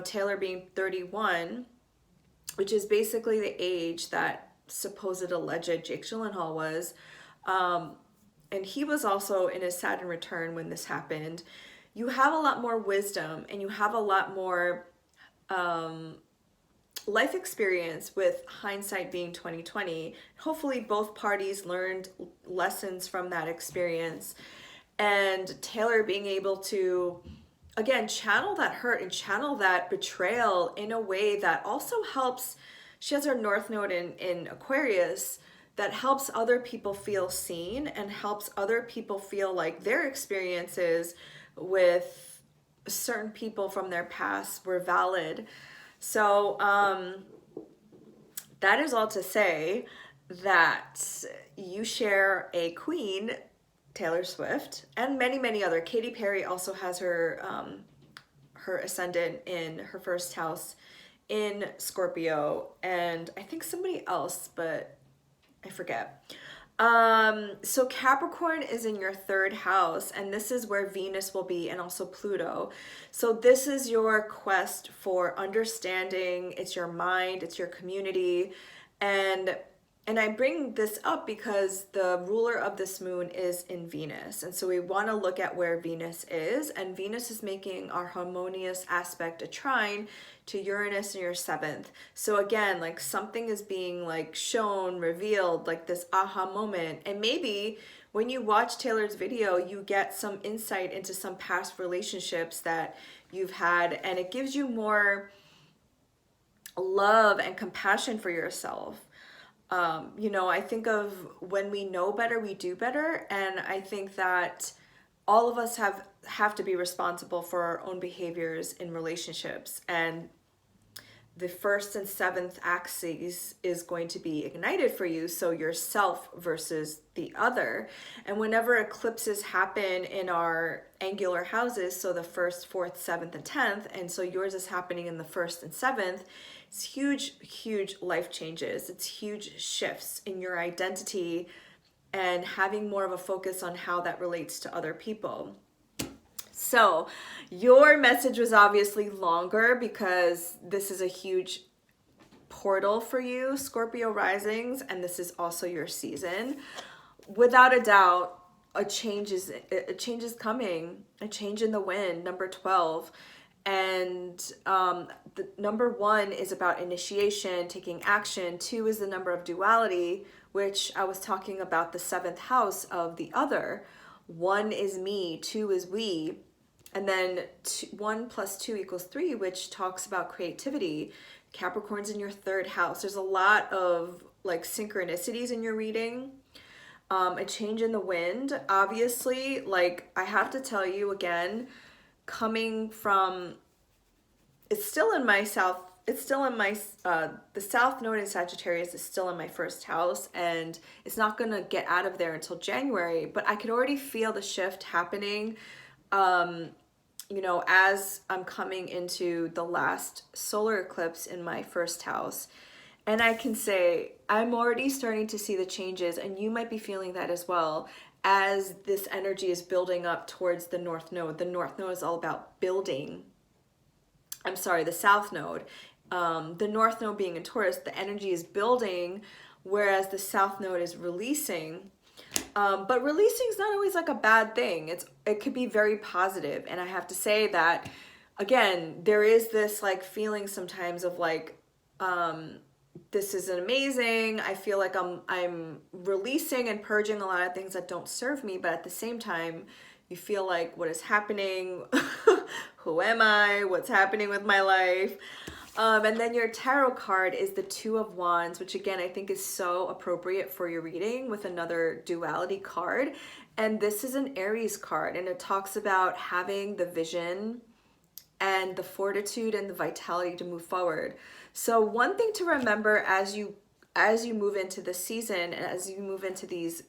Taylor being 31, which is basically the age that supposed alleged Jake Gyllenhaal was, and he was also in his Saturn return when this happened. You have a lot more wisdom and you have a lot more life experience, with hindsight being 2020. Hopefully both parties learned lessons from that experience, and Taylor being able to again channel that hurt and channel that betrayal in a way that also helps. She has her North Node in Aquarius, that helps other people feel seen and helps other people feel like their experiences with certain people from their past were valid. So that is all to say that you share a queen, Taylor Swift, and many, many other. Katy Perry also has her ascendant in her first house in Scorpio, and I think somebody else, but I forget. So Capricorn is in your third house, and this is where Venus will be, and also Pluto. So this is your quest for understanding. It's your mind, it's your community. And I bring this up because the ruler of this moon is in Venus. And so we want to look at where Venus is. And Venus is making our harmonious aspect a trine to Uranus in your seventh. So again, like something is being like shown, revealed, like this aha moment. And maybe when you watch Taylor's video, you get some insight into some past relationships that you've had. And it gives you more love and compassion for yourself. I think of when we know better, we do better. And I think that all of us have to be responsible for our own behaviors in relationships. And the first and seventh axis is going to be ignited for you. So yourself versus the other. And whenever eclipses happen in our angular houses, so the first, fourth, seventh, and 10th, and so yours is happening in the first and seventh, It's huge, huge life changes. It's huge shifts in your identity and having more of a focus on how that relates to other people. So your message was obviously longer because this is a huge portal for you, Scorpio risings, and this is also your season. Without a doubt, a change is coming, a change in the wind, number 12. And the number 1 is about initiation, taking action. 2 is the number of duality, which I was talking about, the 7th house of the other. 1 is me, 2 is we. And then 1 plus 2 equals 3, which talks about creativity. Capricorn's in your 3rd house. There's a lot of like synchronicities in your reading. A change in the wind, obviously, like I have to tell you again, coming from, it's still in my south, it's still in my, the south node in Sagittarius is still in my 1st house, and it's not gonna get out of there until January, but I could already feel the shift happening, you know, as I'm coming into the last solar eclipse in my 1st house. And I can say, I'm already starting to see the changes, and you might be feeling that as well, as this energy is building up towards the North Node. The North Node is all about building. I'm sorry, the South Node. The North Node being in Taurus, the energy is building, whereas the South Node is releasing. But releasing is not always like a bad thing. It could be very positive. And I have to say that, again, there is this like feeling sometimes of like, this is amazing. I feel like I'm releasing and purging a lot of things that don't serve me, but at the same time, you feel like, what is happening? Who am I? What's happening with my life? And then your tarot card is the 2 of Wands, which again, I think is so appropriate for your reading with another duality card. And this is an Aries card, and it talks about having the vision and the fortitude and the vitality to move forward. So one thing to remember as you move into the season, as you move into these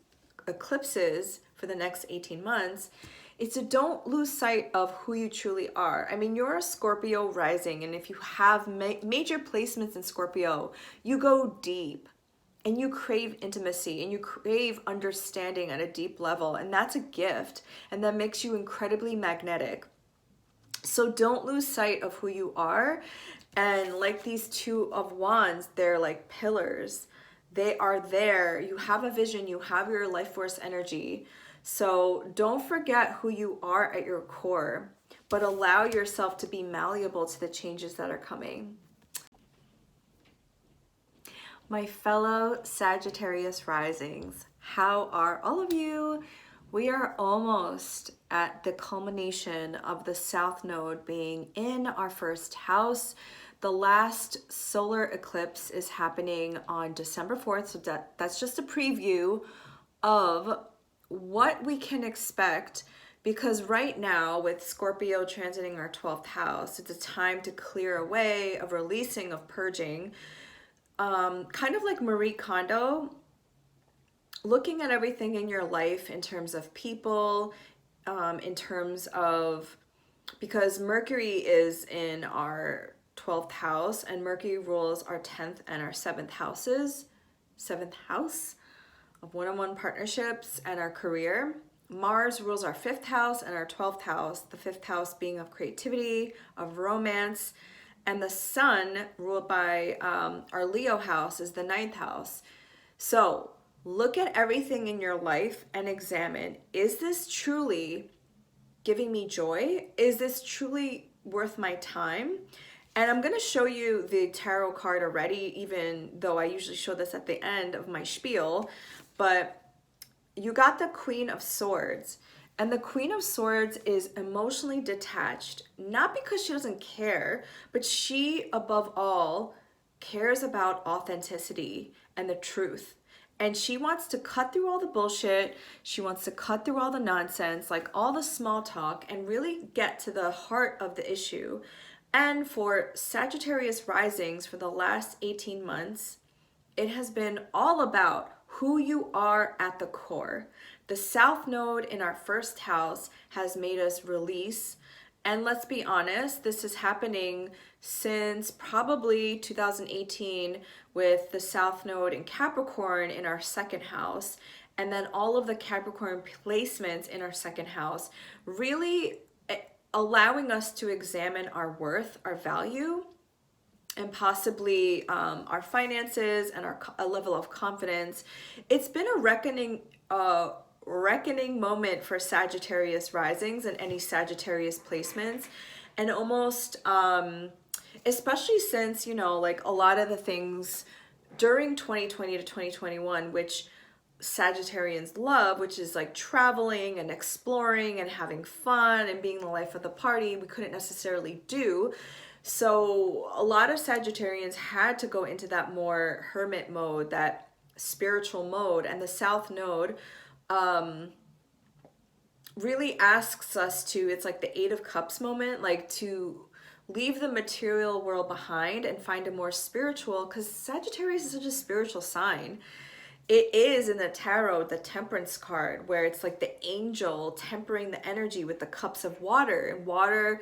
eclipses for the next 18 months, is to don't lose sight of who you truly are. I mean, you're a Scorpio rising, and if you have major placements in Scorpio, you go deep and you crave intimacy and you crave understanding at a deep level, and that's a gift, and that makes you incredibly magnetic. So don't lose sight of who you are. And like these 2 of Wands, they're like pillars. They are there. You have a vision. You have your life force energy. So don't forget who you are at your core, but allow yourself to be malleable to the changes that are coming. My fellow Sagittarius risings, how are all of you? We are almost at the culmination of the South Node being in our 1st house. The last solar eclipse is happening on December 4th, so that's just a preview of what we can expect, because right now with Scorpio transiting our 12th house, it's a time to clear away, of releasing, of purging, kind of like Marie Kondo, looking at everything in your life in terms of people, in terms of, because Mercury is in our 12th house, and Mercury rules our 10th and our 7th houses, 7th house of one-on-one partnerships and our career. Mars rules our 5th house and our 12th house, the 5th house being of creativity, of romance, and the Sun, ruled by our Leo house, is the 9th house. So look at everything in your life and examine, is this truly giving me joy? Is this truly worth my time? And I'm going to show you the tarot card already, even though I usually show this at the end of my spiel. But you got the Queen of Swords. And the Queen of Swords is emotionally detached, not because she doesn't care, but she, above all, cares about authenticity and the truth. And she wants to cut through all the bullshit. She wants to cut through all the nonsense, like all the small talk, and really get to the heart of the issue. And for Sagittarius risings for the last 18 months, it has been all about who you are at the core. The South Node in our 1st house has made us release. And let's be honest, this is happening since probably 2018 with the South Node in Capricorn in our second house, and then all of the Capricorn placements in our second house, really allowing us to examine our worth, our value, and possibly our finances and a level of confidence. It's been a reckoning moment for Sagittarius risings and any Sagittarius placements, and almost especially since, you know, like a lot of the things during 2020 to 2021, which Sagittarians love, which is like traveling and exploring and having fun and being the life of the party, we couldn't necessarily do. So a lot of Sagittarians had to go into that more hermit mode, that spiritual mode, and the South Node really asks us to, it's like the Eight of Cups moment, like to leave the material world behind and find a more spiritual, because Sagittarius is such a spiritual sign. It is in the tarot, the Temperance card, where it's like the angel tempering the energy with the cups of water, and water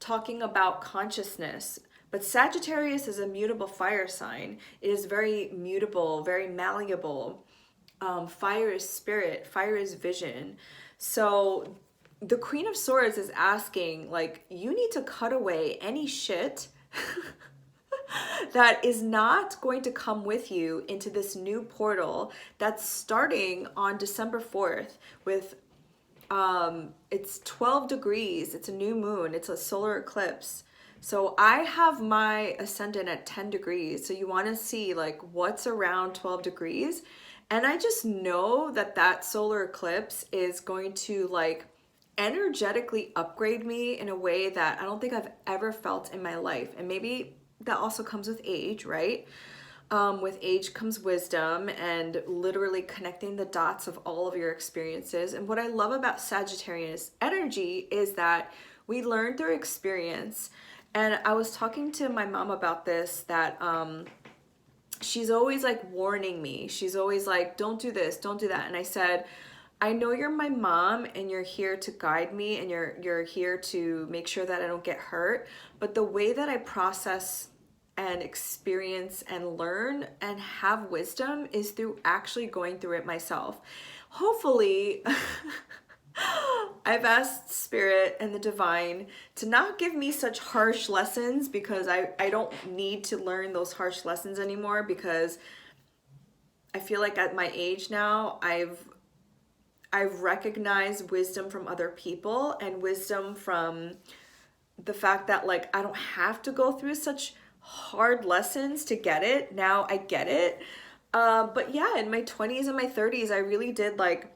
talking about consciousness. But Sagittarius is a mutable fire sign. It is very mutable, very malleable. Fire is spirit, fire is vision. So the Queen of Swords is asking, like, you need to cut away any shit that is not going to come with you into this new portal that's starting on December 4th with it's 12 degrees, it's a new moon, it's a solar eclipse. So I have my ascendant at 10 degrees. So you want to see like what's around 12 degrees. And I just know that that solar eclipse is going to like energetically upgrade me in a way that I don't think I've ever felt in my life. And maybe that also comes with age, right? With age comes wisdom and literally connecting the dots of all of your experiences. And what I love about Sagittarius energy is that we learn through experience. And I was talking to my mom about this, that she's always like warning me. She's always like, don't do this, don't do that. And I said, I know you're my mom and you're here to guide me and you're here to make sure that I don't get hurt. But the way that I process and experience and learn and have wisdom is through actually going through it myself. Hopefully, I've asked Spirit and the Divine to not give me such harsh lessons, because I don't need to learn those harsh lessons anymore, because I feel like at my age now, I've recognized wisdom from other people and wisdom from the fact that like I don't have to go through such hard lessons to get it. Now I get it. But yeah, in my 20s and my 30s, I really did like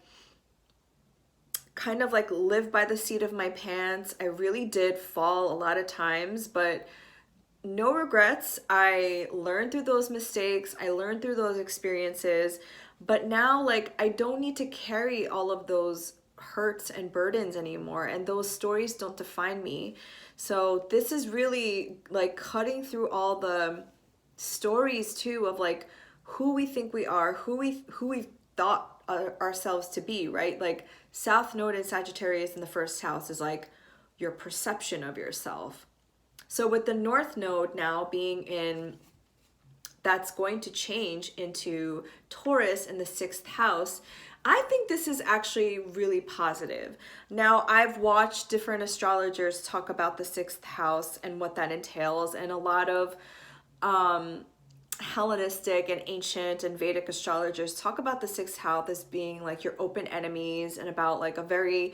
kind of like live by the seat of my pants. I really did fall a lot of times, but no regrets. I learned through those mistakes. I learned through those experiences. But now, like, I don't need to carry all of those hurts and burdens anymore. And those stories don't define me. So this is really like cutting through all the stories too of like who we think we are, who we thought ourselves to be, right? Like South Node in Sagittarius in the first house is like your perception of yourself. So with the North Node now being in, that's going to change into Taurus in the 6th house, I think this is actually really positive. Now, I've watched different astrologers talk about the 6th house and what that entails, and a lot of Hellenistic and ancient and Vedic astrologers talk about the 6th house as being like your open enemies and about like a very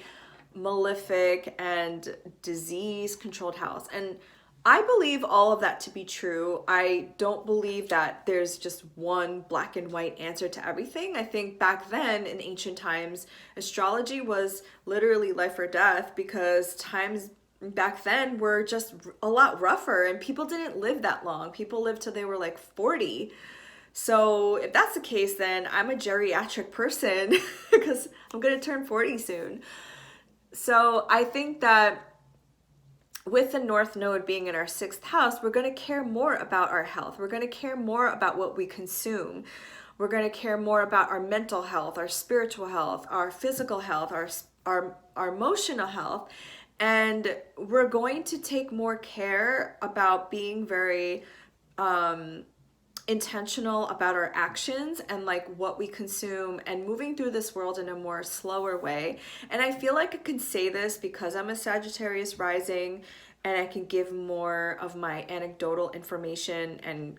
malefic and disease-controlled house. And I believe all of that to be true. I don't believe that there's just one black and white answer to everything. I think back then in ancient times, astrology was literally life or death, because times back then were just a lot rougher and people didn't live that long. People lived till they were like 40. So if that's the case, then I'm a geriatric person because I'm going to turn 40 soon. So I think that with the North Node being in our 6th house, we're going to care more about our health. We're going to care more about what we consume. We're going to care more about our mental health, our spiritual health, our physical health, our emotional health. And we're going to take more care about being very intentional about our actions and like what we consume and moving through this world in a more slower way. And I feel like I can say this because I'm a Sagittarius rising and I can give more of my anecdotal information and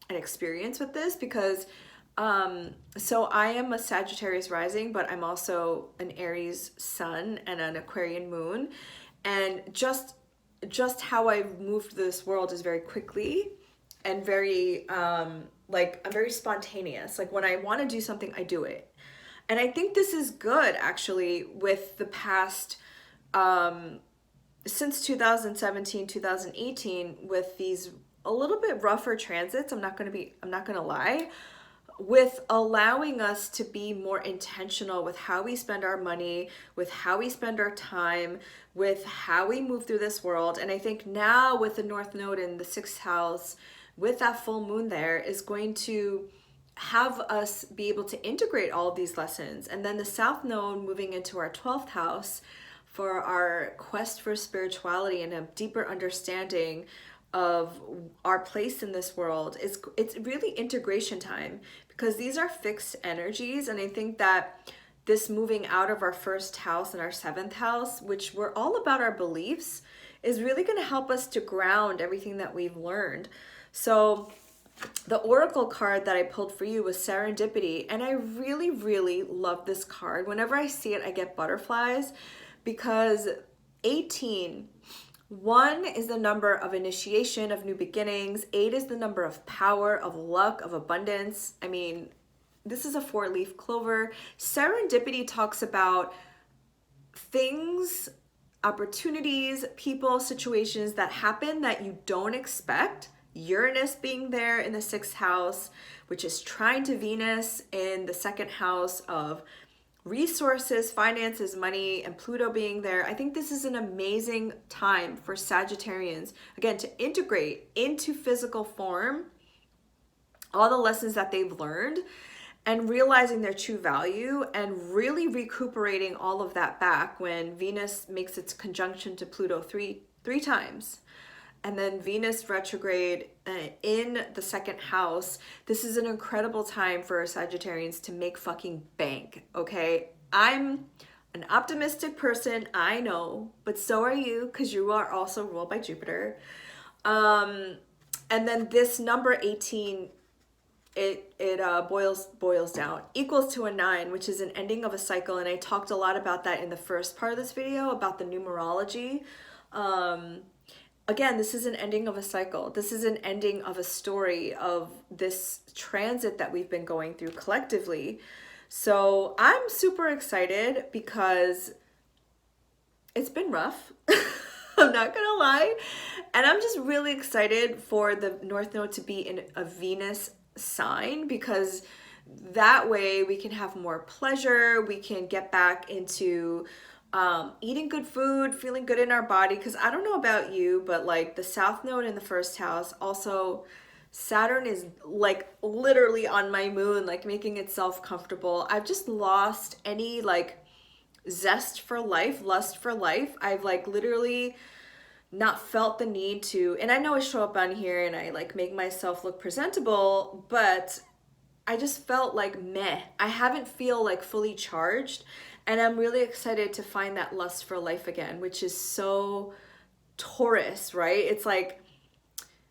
experience with this because so I am a Sagittarius rising, but I'm also an Aries sun and an Aquarian moon. And just how I've moved through this world is very quickly and very like I'm very spontaneous. Like when I want to do something, I do it. And I think this is good actually with the past since 2017, 2018 with these a little bit rougher transits. I'm not going to lie, with allowing us to be more intentional with how we spend our money, with how we spend our time, with how we move through this world. And I think now with the North Node in the 6th house, with that full moon there, is going to have us be able to integrate all of these lessons. And then the South Node moving into our 12th house for our quest for spirituality and a deeper understanding of our place in this world, it's really integration time, because these are fixed energies. And I think that this moving out of our 1st house and our 7th house, which we're all about our beliefs, is really going to help us to ground everything that we've learned. So the oracle card that I pulled for you was Serendipity, and I really, really love this card. Whenever I see it, I get butterflies, because 18, 1 is the number of initiation, of new beginnings. 8 is the number of power, of luck, of abundance. I mean, this is a 4-leaf clover. Serendipity talks about things, opportunities, people, situations that happen that you don't expect. Uranus being there in the 6th house, which is trine to Venus in the 2nd house of resources, finances, money, and Pluto being there. I think this is an amazing time for Sagittarians, again, to integrate into physical form all the lessons that they've learned and realizing their true value and really recuperating all of that back when Venus makes its conjunction to Pluto three times. And then Venus retrograde in the 2nd house. This is an incredible time for Sagittarians to make fucking bank, okay? I'm an optimistic person, I know, but so are you, because you are also ruled by Jupiter. And then this number 18, it boils down, equals to a 9, which is an ending of a cycle. And I talked a lot about that in the first part of this video, about the numerology. Again, this is an ending of a cycle. This is an ending of a story of this transit that we've been going through collectively. So I'm super excited because it's been rough. I'm not gonna lie. And I'm just really excited for the North Node to be in a Venus sign, because that way we can have more pleasure. We can get back into eating good food, feeling good in our body. Because I don't know about you, but like the South Node in the 1st house, also Saturn is like literally on my moon, like making itself comfortable. I've just lost any like zest for life, lust for life. I've like literally not felt the need to, and I know I show up on here and I like make myself look presentable, but I just felt like meh. I haven't feel like fully charged. And I'm really excited to find that lust for life again, which is so Taurus, right? It's like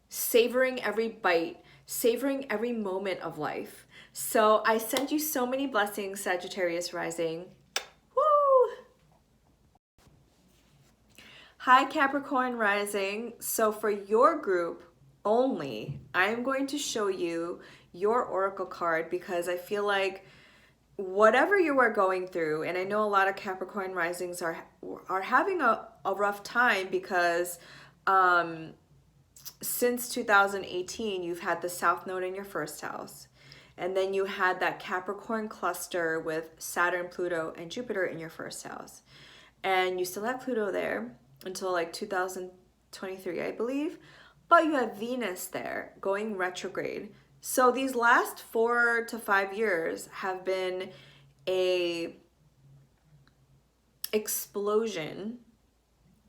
savoring every bite, savoring every moment of life. So I send you so many blessings, Sagittarius rising. Woo! Hi, Capricorn rising. So for your group only, I am going to show you your oracle card, because I feel like whatever you are going through, and I know a lot of Capricorn risings are having a rough time, because since 2018 you've had the South Node in your 1st house, and then you had that Capricorn cluster with Saturn, Pluto, and Jupiter in your 1st house, and you still have Pluto there until like 2023, I believe, but you have Venus there going retrograde. So these last 4 to 5 years have been a explosion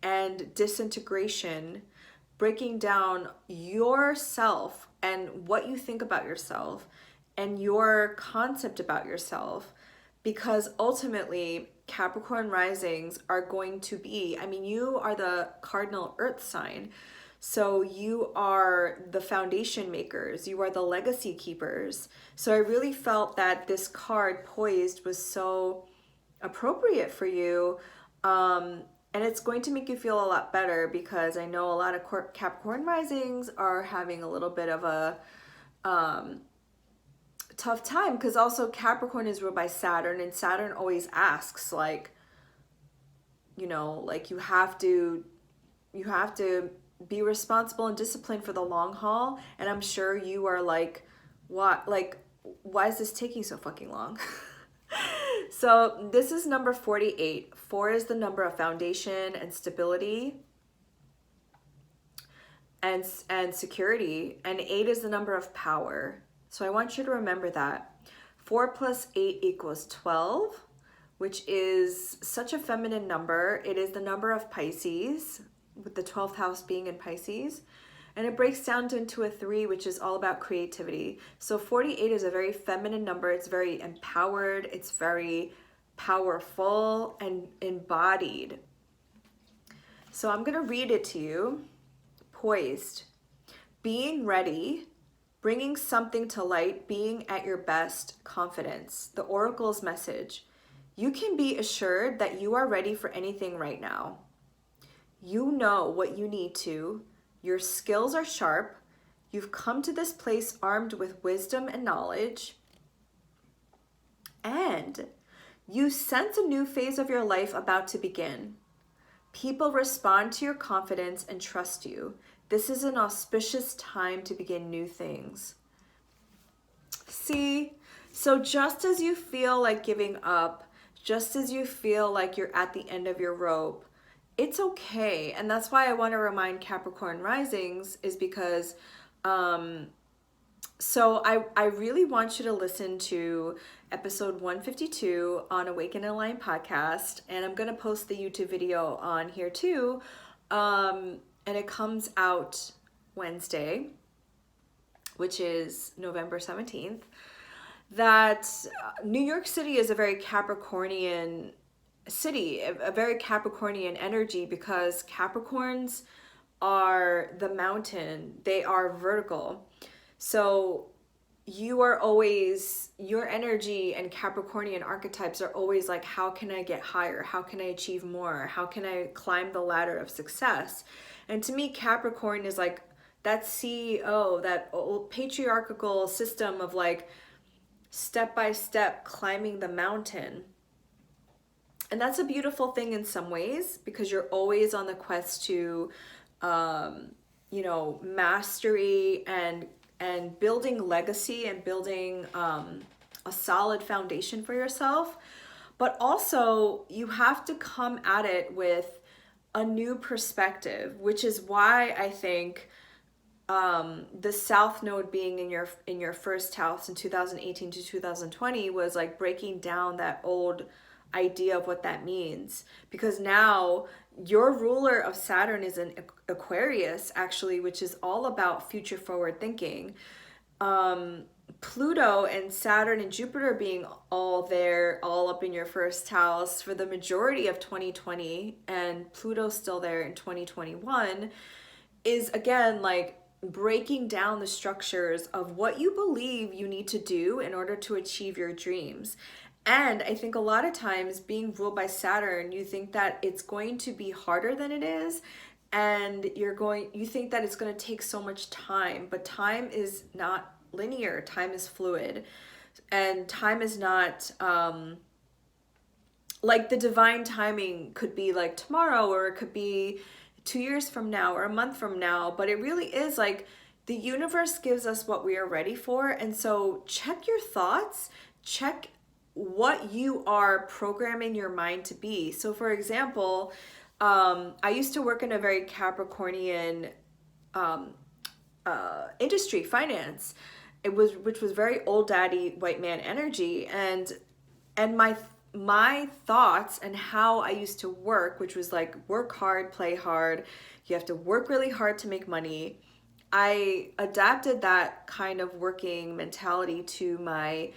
and disintegration, breaking down yourself and what you think about yourself and your concept about yourself. Because ultimately, Capricorn risings are going to be, I mean, you are the cardinal earth sign. So you are the foundation makers, you are the legacy keepers. So I really felt that this card, Poised, was so appropriate for you. And it's going to make you feel a lot better, because I know a lot of Capricorn risings are having a little bit of a tough time, because also Capricorn is ruled by Saturn, and Saturn always asks, like, you know, like you have to be responsible and disciplined for the long haul. And I'm sure you are like, what, like, why is this taking so fucking long? So this is number 48. 4 is the number of foundation and stability and security, and 8 is the number of power. So I want you to remember that 4 plus 8 equals 12, which is such a feminine number. It is the number of Pisces, with the 12th house being in Pisces. And it breaks down into a 3, which is all about creativity. So 48 is a very feminine number. It's very empowered. It's very powerful and embodied. So I'm going to read it to you. Poised. Being ready, bringing something to light, being at your best, confidence. The oracle's message. You can be assured that you are ready for anything right now. You know what you need to. Your skills are sharp. You've come to this place armed with wisdom and knowledge. And you sense a new phase of your life about to begin. People respond to your confidence and trust you. This is an auspicious time to begin new things. See? So just as you feel like giving up, just as you feel like you're at the end of your rope, it's okay. And that's why I want to remind Capricorn risings, is because so I really want you to listen to episode 152 on Awaken and Align podcast, and I'm going to post the YouTube video on here too, and it comes out Wednesday, which is November 17th, that New York City is a very Capricornian city, a very Capricornian energy, because Capricorns are the mountain. They are vertical. So you are always, your energy and Capricornian archetypes are always like, how can I get higher? How can I achieve more? How can I climb the ladder of success? And to me, Capricorn is like that CEO, that old patriarchal system of like step by step climbing the mountain. And that's a beautiful thing in some ways, because you're always on the quest to, you know, mastery and building legacy and building a solid foundation for yourself. But also you have to come at it with a new perspective, which is why I think the South Node being in your first house in 2018 to 2020 was like breaking down that old idea of what that means, because now your ruler of Saturn is in Aquarius, actually, which is all about future forward thinking. Pluto and Saturn and Jupiter being all there, all up in your first house for the majority of 2020, and Pluto's still there in 2021, is again like breaking down the structures of what you believe you need to do in order to achieve your dreams. And I think a lot of times being ruled by Saturn, you think that it's going to be harder than it is, and you think that it's going to take so much time, but time is not linear. Time is fluid, and time is not like the divine timing could be like tomorrow, or it could be 2 years from now or a month from now, but it really is like the universe gives us what we are ready for. And so check your thoughts, check what you are programming your mind to be. So for example, I used to work in a very Capricornian industry, finance, which was very old daddy white man energy, and my thoughts and how I used to work, which was like work hard, play hard, you have to work really hard to make money. I adapted that kind of working mentality to my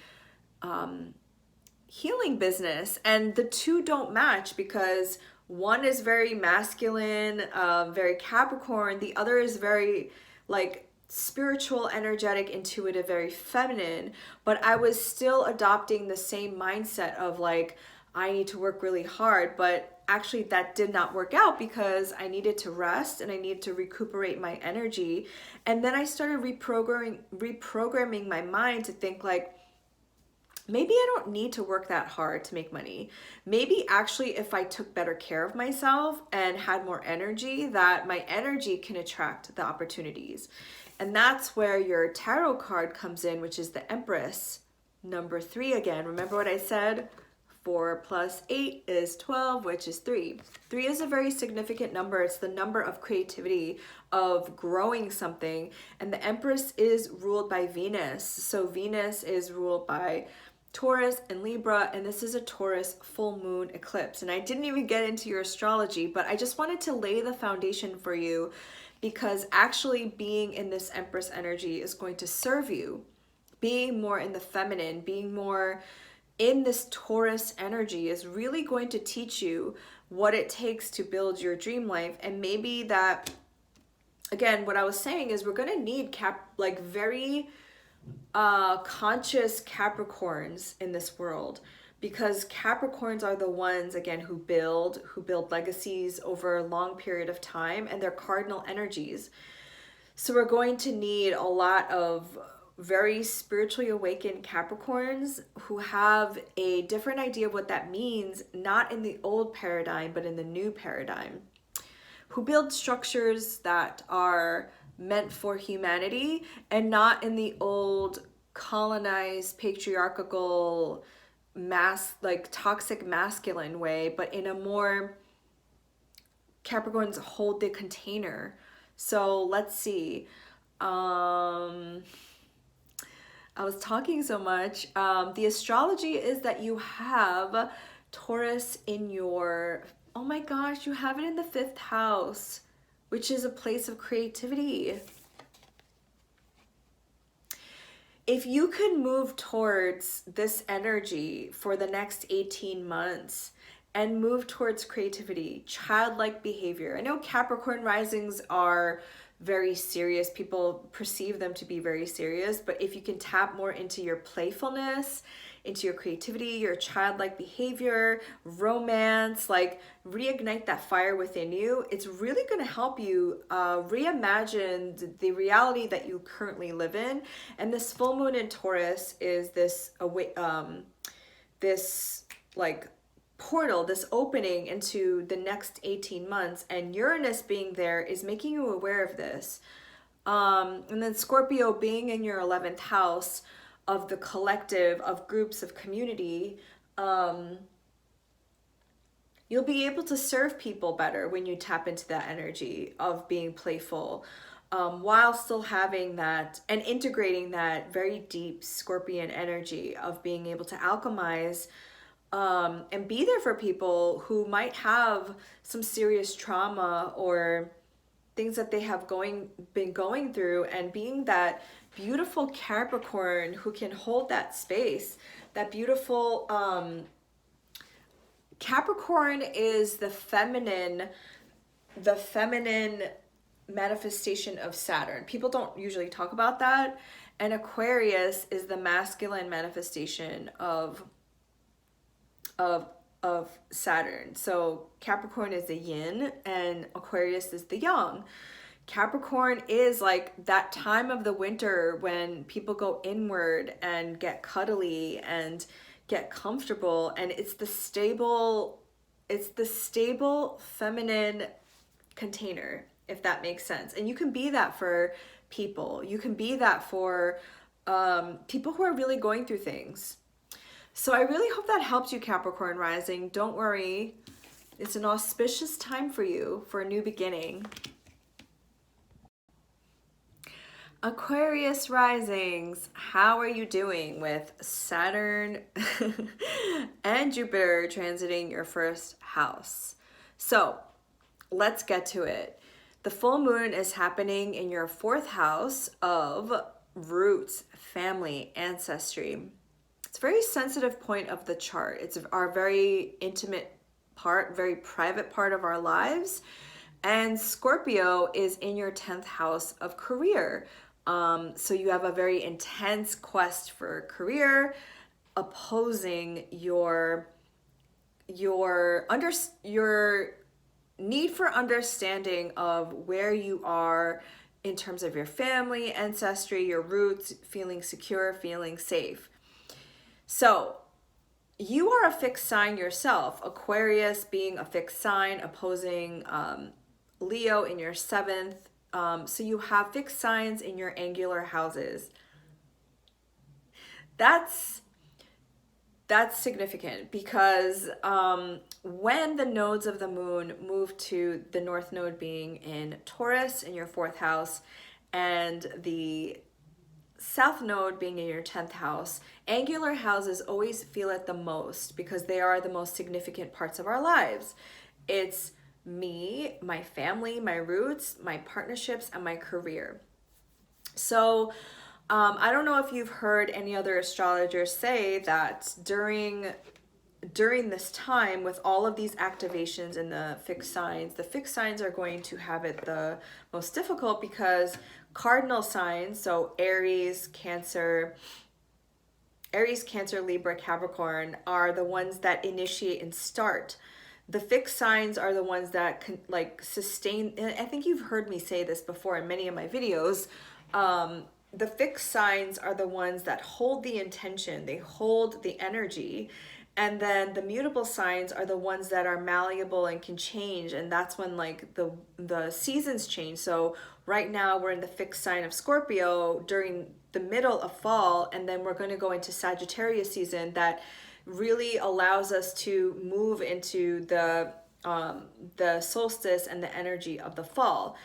healing business, and the two don't match because one is very masculine, very Capricorn. The other is very like spiritual, energetic, intuitive, very feminine. But I was still adopting the same mindset of like, I need to work really hard. But actually that did not work out because I needed to rest and I needed to recuperate my energy. And then I started reprogramming my mind to think like, maybe I don't need to work that hard to make money. Maybe actually if I took better care of myself and had more energy, that my energy can attract the opportunities. And that's where your tarot card comes in, which is the Empress, number 3 again. Remember what I said? 4 + 8 is 12, which is 3. 3 is a very significant number. It's the number of creativity, of growing something. And the Empress is ruled by Venus. So Venus is ruled by Taurus and Libra, and this is a Taurus full moon eclipse. And I didn't even get into your astrology, but I just wanted to lay the foundation for you because actually being in this Empress energy is going to serve you. Being more in the feminine, being more in this Taurus energy is really going to teach you what it takes to build your dream life. And maybe that, again, what I was saying is we're going to need very conscious Capricorns in this world, because Capricorns are the ones, again, who build legacies over a long period of time, and they're cardinal energies. So we're going to need a lot of very spiritually awakened Capricorns who have a different idea of what that means, not in the old paradigm, but in the new paradigm, who build structures that are meant for humanity and not in the old colonized patriarchal toxic masculine way, but in a more Capricorns hold the container. So let's see. I was talking so much. The astrology is that you have Taurus in your, oh my gosh, you have it in the 5th house, which is a place of creativity. If you could move towards this energy for the next 18 months and move towards creativity, childlike behavior. I know Capricorn risings are very serious. People perceive them to be very serious, but if you can tap more into your playfulness, into your creativity, your childlike behavior, romance, like reignite that fire within you, it's really going to help you reimagine the reality that you currently live in. And this full moon in Taurus is this portal, this opening into the next 18 months, and Uranus being there is making you aware of this. And then Scorpio being in your 11th house of the collective, of groups, of community, you'll be able to serve people better when you tap into that energy of being playful, while still having that and integrating that very deep Scorpion energy of being able to alchemize and be there for people who might have some serious trauma or things that they have been going through, and being that beautiful Capricorn who can hold that space. That beautiful Capricorn is the feminine manifestation of Saturn. People don't usually talk about that. And Aquarius is the masculine manifestation of Saturn. So Capricorn is the yin and Aquarius is the yang. Capricorn is like that time of the winter when people go inward and get cuddly and get comfortable, and it's the stable feminine container, if that makes sense. And you can be that for people. You can be that for people who are really going through things. So I really hope that helps you, Capricorn rising. Don't worry. It's an auspicious time for you for a new beginning. Aquarius risings, how are you doing with Saturn and Jupiter transiting your first house? So let's get to it. The full moon is happening in your fourth house of roots, family, ancestry. It's a very sensitive point of the chart. It's our very intimate part, very private part of our lives. And Scorpio is in your 10th house of career. So you have a very intense quest for career, opposing your need for understanding of where you are in terms of your family, ancestry, your roots, feeling secure, feeling safe. So you are a fixed sign yourself, Aquarius being a fixed sign, opposing Leo in your 7th. So you have fixed signs in your angular houses. That's significant because when the nodes of the moon move to the north node being in Taurus in your 4th house and the south node being in your 10th house, angular houses always feel it the most because they are the most significant parts of our lives. It's me, my family, my roots, my partnerships, and my career. So I don't know if you've heard any other astrologers say that during this time with all of these activations in the fixed signs are going to have it the most difficult because cardinal signs, so Aries, Cancer, Libra, Capricorn, are the ones that initiate and start. The fixed signs are the ones that can like sustain. I think you've heard me say this before in many of my videos. The fixed signs are the ones that hold the intention, they hold the energy. And then the mutable signs are the ones that are malleable and can change. And that's when like the seasons change. So right now we're in the fixed sign of Scorpio during the middle of fall. And then we're going to go into Sagittarius season that really allows us to move into the solstice and the energy of the fall.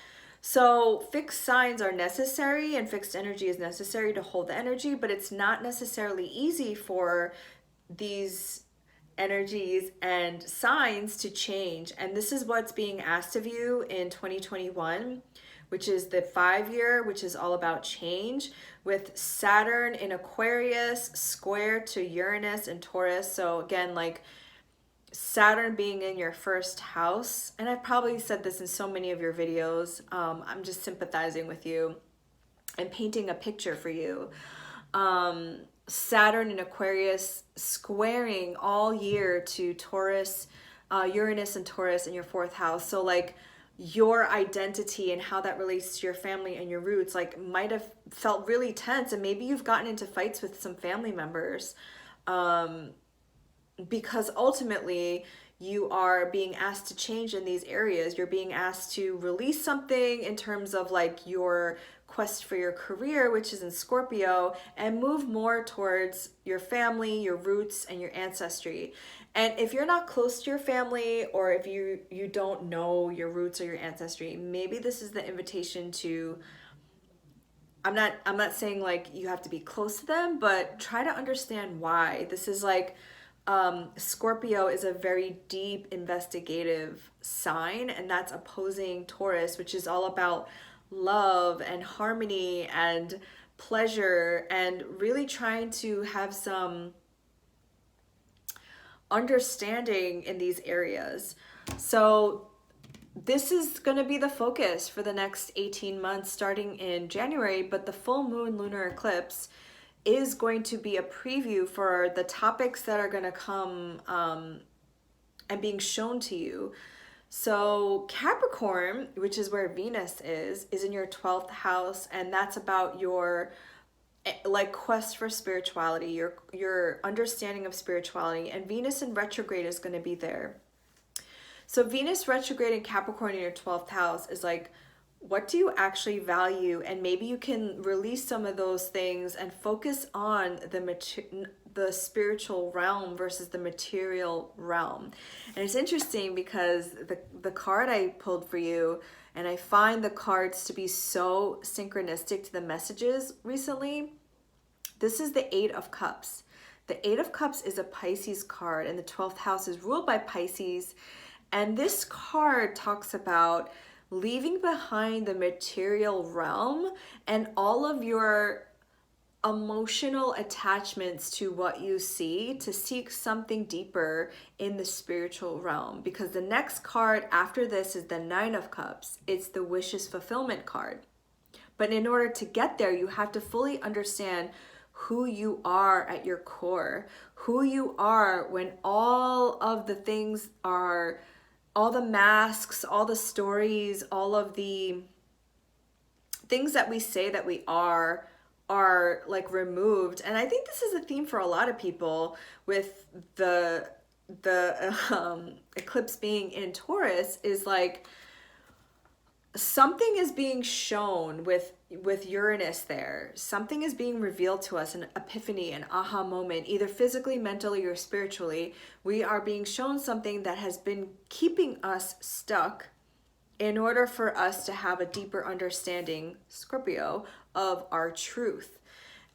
So fixed signs are necessary and fixed energy is necessary to hold the energy, but it's not necessarily easy for these energies and signs to change. And this is what's being asked of you in 2021, which is the 5-year, which is all about change, with Saturn in Aquarius square to Uranus and Taurus. So again, like Saturn being in your first house, and I've probably said this in so many of your videos. I'm just sympathizing with you and painting a picture for you. Saturn in Aquarius squaring all year to Taurus, Uranus and Taurus in your 4th house. So like your identity and how that relates to your family and your roots like might have felt really tense, and maybe you've gotten into fights with some family members because ultimately you are being asked to change in these areas. You're being asked to release something in terms of like your quest for your career, which is in Scorpio, and move more towards your family, your roots, and your ancestry. And if you're not close to your family, or if you don't know your roots or your ancestry, maybe this is the invitation to, I'm not saying like you have to be close to them, but try to understand why. This is like Scorpio is a very deep investigative sign, and that's opposing Taurus, which is all about love and harmony and pleasure and really trying to have some understanding in these areas. So this is going to be the focus for the next 18 months starting in January, but the full moon lunar eclipse is going to be a preview for the topics that are going to come and being shown to you. So Capricorn, which is where Venus is in your 12th house, and that's about your like quest for spirituality, your understanding of spirituality, and Venus in retrograde is going to be there. So Venus retrograde in Capricorn in your 12th house is like, what do you actually value? And maybe you can release some of those things and focus on the spiritual realm versus the material realm. And it's interesting because the card I pulled for you and I find the cards to be so synchronistic to the messages recently. This is the Eight of Cups. The Eight of Cups is a Pisces card, and the 12th house is ruled by Pisces. And this card talks about leaving behind the material realm and all of your emotional attachments to what you see, to seek something deeper in the spiritual realm. Because the next card after this is the Nine of Cups. It's the wishes fulfillment card. But in order to get there, you have to fully understand who you are at your core, who you are when all of the things are, all the masks, all the stories, all of the things that we say that we are like removed. And I think this is a theme for a lot of people with the eclipse being in Taurus, is like something is being shown with Uranus there. Something is being revealed to us, an epiphany, an aha moment, either physically, mentally, or spiritually. We are being shown something that has been keeping us stuck in order for us to have a deeper understanding, Scorpio, of our truth.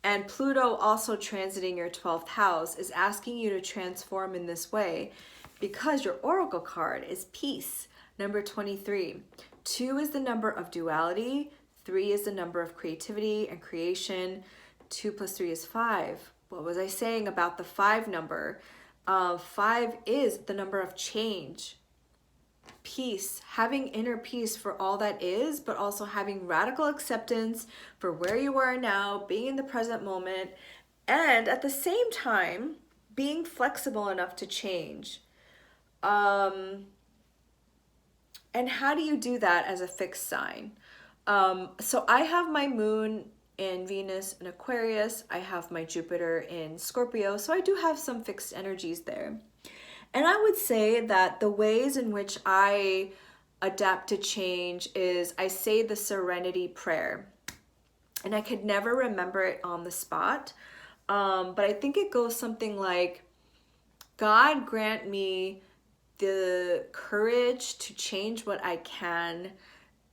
And Pluto also transiting your 12th house is asking you to transform in this way, because your oracle card is peace, number 23. 2 is the number of duality. 3 is the number of creativity and creation. 2 plus 3 is 5. What was I saying about the 5 number? 5 is the number of change, peace, having inner peace for all that is, but also having radical acceptance for where you are now, being in the present moment, and at the same time being flexible enough to change. And how do you do that as a fixed sign? So I have my moon in Venus and Aquarius. I have my Jupiter in Scorpio. So I do have some fixed energies there. And I would say that the ways in which I adapt to change is I say the serenity prayer. And I could never remember it on the spot. But I think it goes something like, God grant me the courage to change what I can,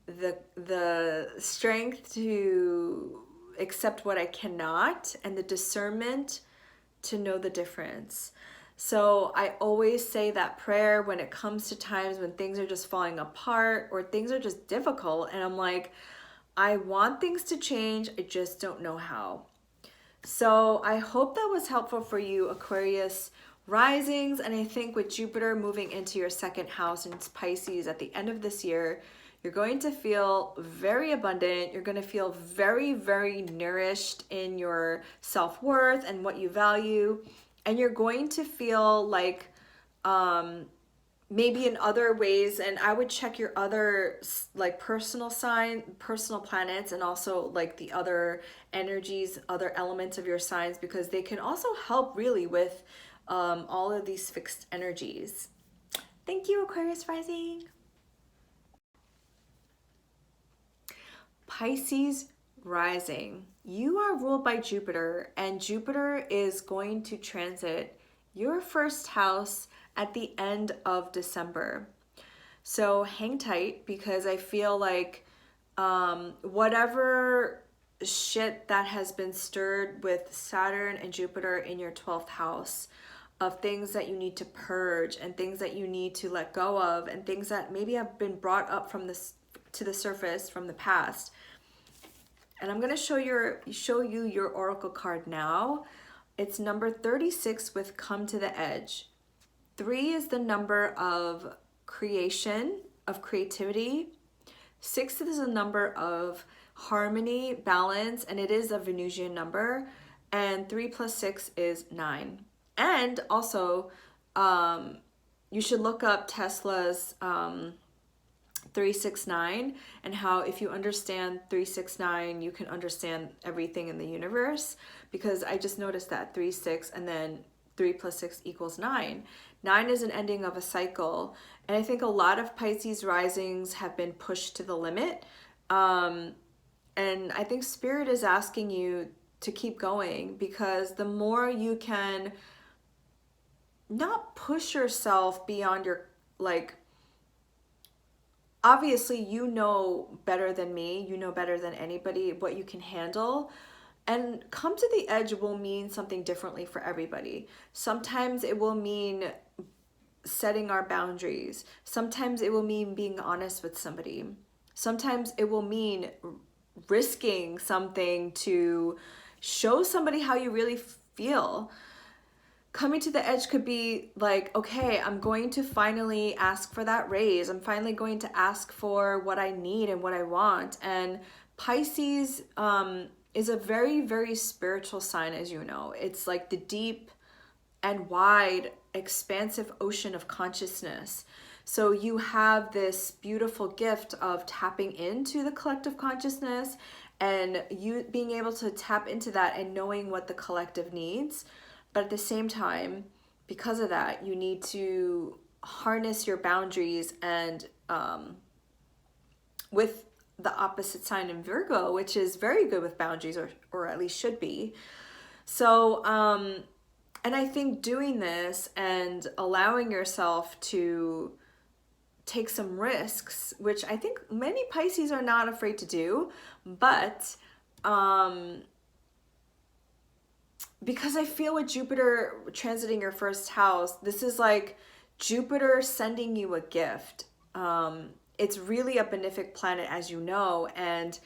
the strength to accept what I cannot, and the discernment to know the difference. So I always say that prayer when it comes to times when things are just falling apart or things are just difficult. And I'm like, I want things to change. I just don't know how. So I hope that was helpful for you, Aquarius risings. And I think with Jupiter moving into your second house in Pisces at the end of this year, you're going to feel very abundant. You're going to feel very, very nourished in your self-worth and what you value. And you're going to feel like maybe in other ways, and I would check your other like personal planets, and also like the other energies, other elements of your signs, because they can also help really with all of these fixed energies. Thank you, Aquarius rising. Pisces rising. You are ruled by Jupiter, and Jupiter is going to transit your first house at the end of December. So hang tight, because I feel like whatever shit that has been stirred with Saturn and Jupiter in your 12th house, of things that you need to purge and things that you need to let go of, and things that maybe have been brought up from this to the surface from the past. And I'm going to show you your oracle card now. It's number 36 with Come to the Edge. 3 is the number of creation, of creativity. 6 is the number of harmony, balance, and it is a Venusian number. And 3 plus 6 is 9. And also, you should look up Tesla's 369, and how if you understand 369, you can understand everything in the universe. Because I just noticed that 3, 6, and then 3 plus 6 equals 9. 9 is an ending of a cycle. And I think a lot of Pisces risings have been pushed to the limit. And I think Spirit is asking you to keep going, because the more you can not push yourself beyond your, like, obviously you know better than me, you know better than anybody what you can handle. And come to the edge will mean something differently for everybody. Sometimes it will mean setting our boundaries. Sometimes it will mean being honest with somebody. Sometimes it will mean risking something to show somebody how you really feel. Coming to the edge could be like, okay, I'm going to finally ask for that raise. I'm finally going to ask for what I need and what I want. And Pisces is a very, very spiritual sign, as you know. It's like the deep and wide, expansive ocean of consciousness. So you have this beautiful gift of tapping into the collective consciousness and you being able to tap into that and knowing what the collective needs. But at the same time, because of that, you need to harness your boundaries and with the opposite sign in Virgo, which is very good with boundaries, or at least should be. So, and I think doing this and allowing yourself to take some risks, which I think many Pisces are not afraid to do, but because I feel with Jupiter transiting your first house, this is like Jupiter sending you a gift. It's really a benefic planet, as you know, and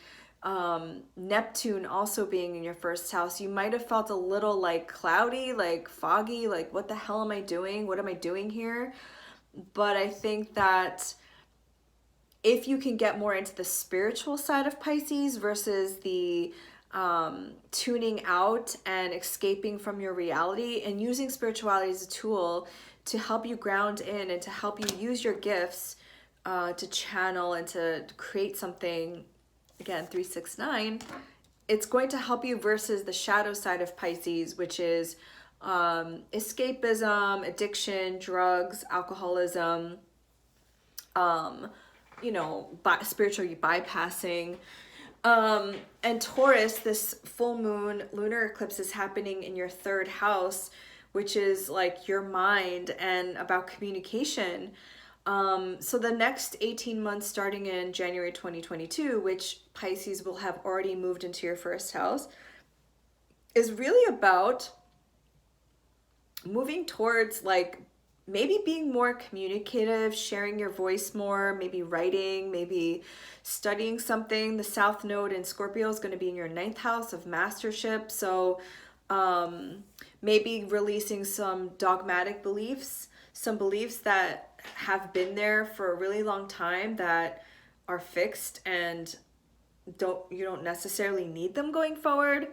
Neptune also being in your first house, you might have felt a little like cloudy, like foggy, like what the hell am I doing? What am I doing here? But I think that if you can get more into the spiritual side of Pisces versus the tuning out and escaping from your reality and using spirituality as a tool to help you ground in and to help you use your gifts to channel and to create something, again, 369, it's going to help you versus the shadow side of Pisces, which is escapism, addiction, drugs, alcoholism, spiritually bypassing. And Taurus, this full moon lunar eclipse is happening in your third house, which is like your mind and about communication. So the next 18 months starting in January 2022, which Pisces will have already moved into your first house, is really about moving towards like maybe being more communicative, sharing your voice more, maybe writing, maybe studying something. The South Node in Scorpio is going to be in your 9th house of mastership. So maybe releasing some dogmatic beliefs, some beliefs that have been there for a really long time that are fixed and you don't necessarily need them going forward.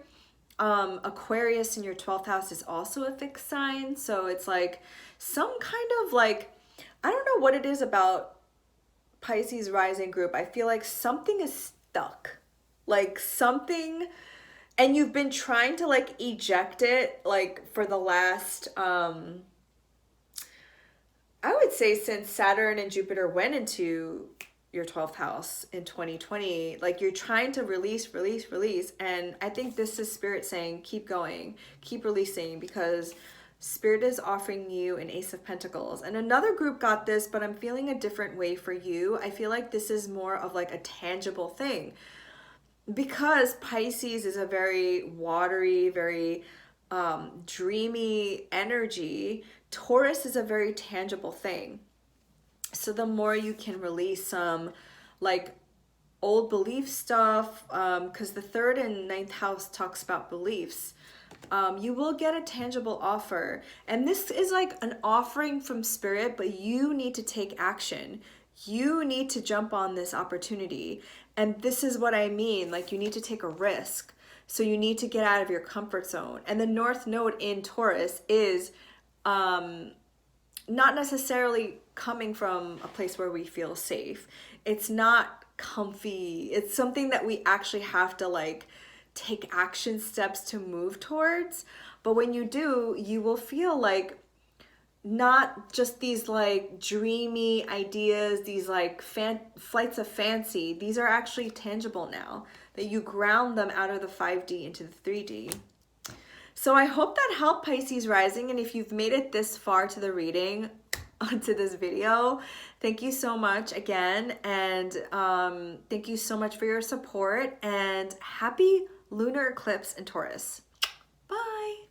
Aquarius in your 12th house is also a fixed sign. So it's like some kind of like, I don't know what it is about Pisces rising group. I feel like something is stuck, like something, and you've been trying to like eject it like for the last, I would say since Saturn and Jupiter went into your 12th house in 2020, like you're trying to release, and I think this is Spirit saying keep going, keep releasing, because Spirit is offering you an Ace of Pentacles. And another group got this, but I'm feeling a different way for you. I feel like this is more of like a tangible thing, because Pisces is a very watery, very dreamy energy. Taurus is a very tangible thing. So the more you can release some like old belief stuff, because the 3rd and 9th house talks about beliefs, you will get a tangible offer. And this is like an offering from Spirit, but you need to take action. You need to jump on this opportunity. And this is what I mean, like you need to take a risk. So you need to get out of your comfort zone. And the North Node in Taurus is not necessarily coming from a place where we feel safe. It's not comfy. It's something that we actually have to like take action steps to move towards. But when you do, you will feel like not just these like dreamy ideas, these like flights of fancy. These are actually tangible now, that you ground them out of the 5D into the 3D. So I hope that helped, Pisces rising. And if you've made it this far to the reading, onto this video. Thank you so much again, and thank you so much for your support, and happy lunar eclipse in Taurus. Bye.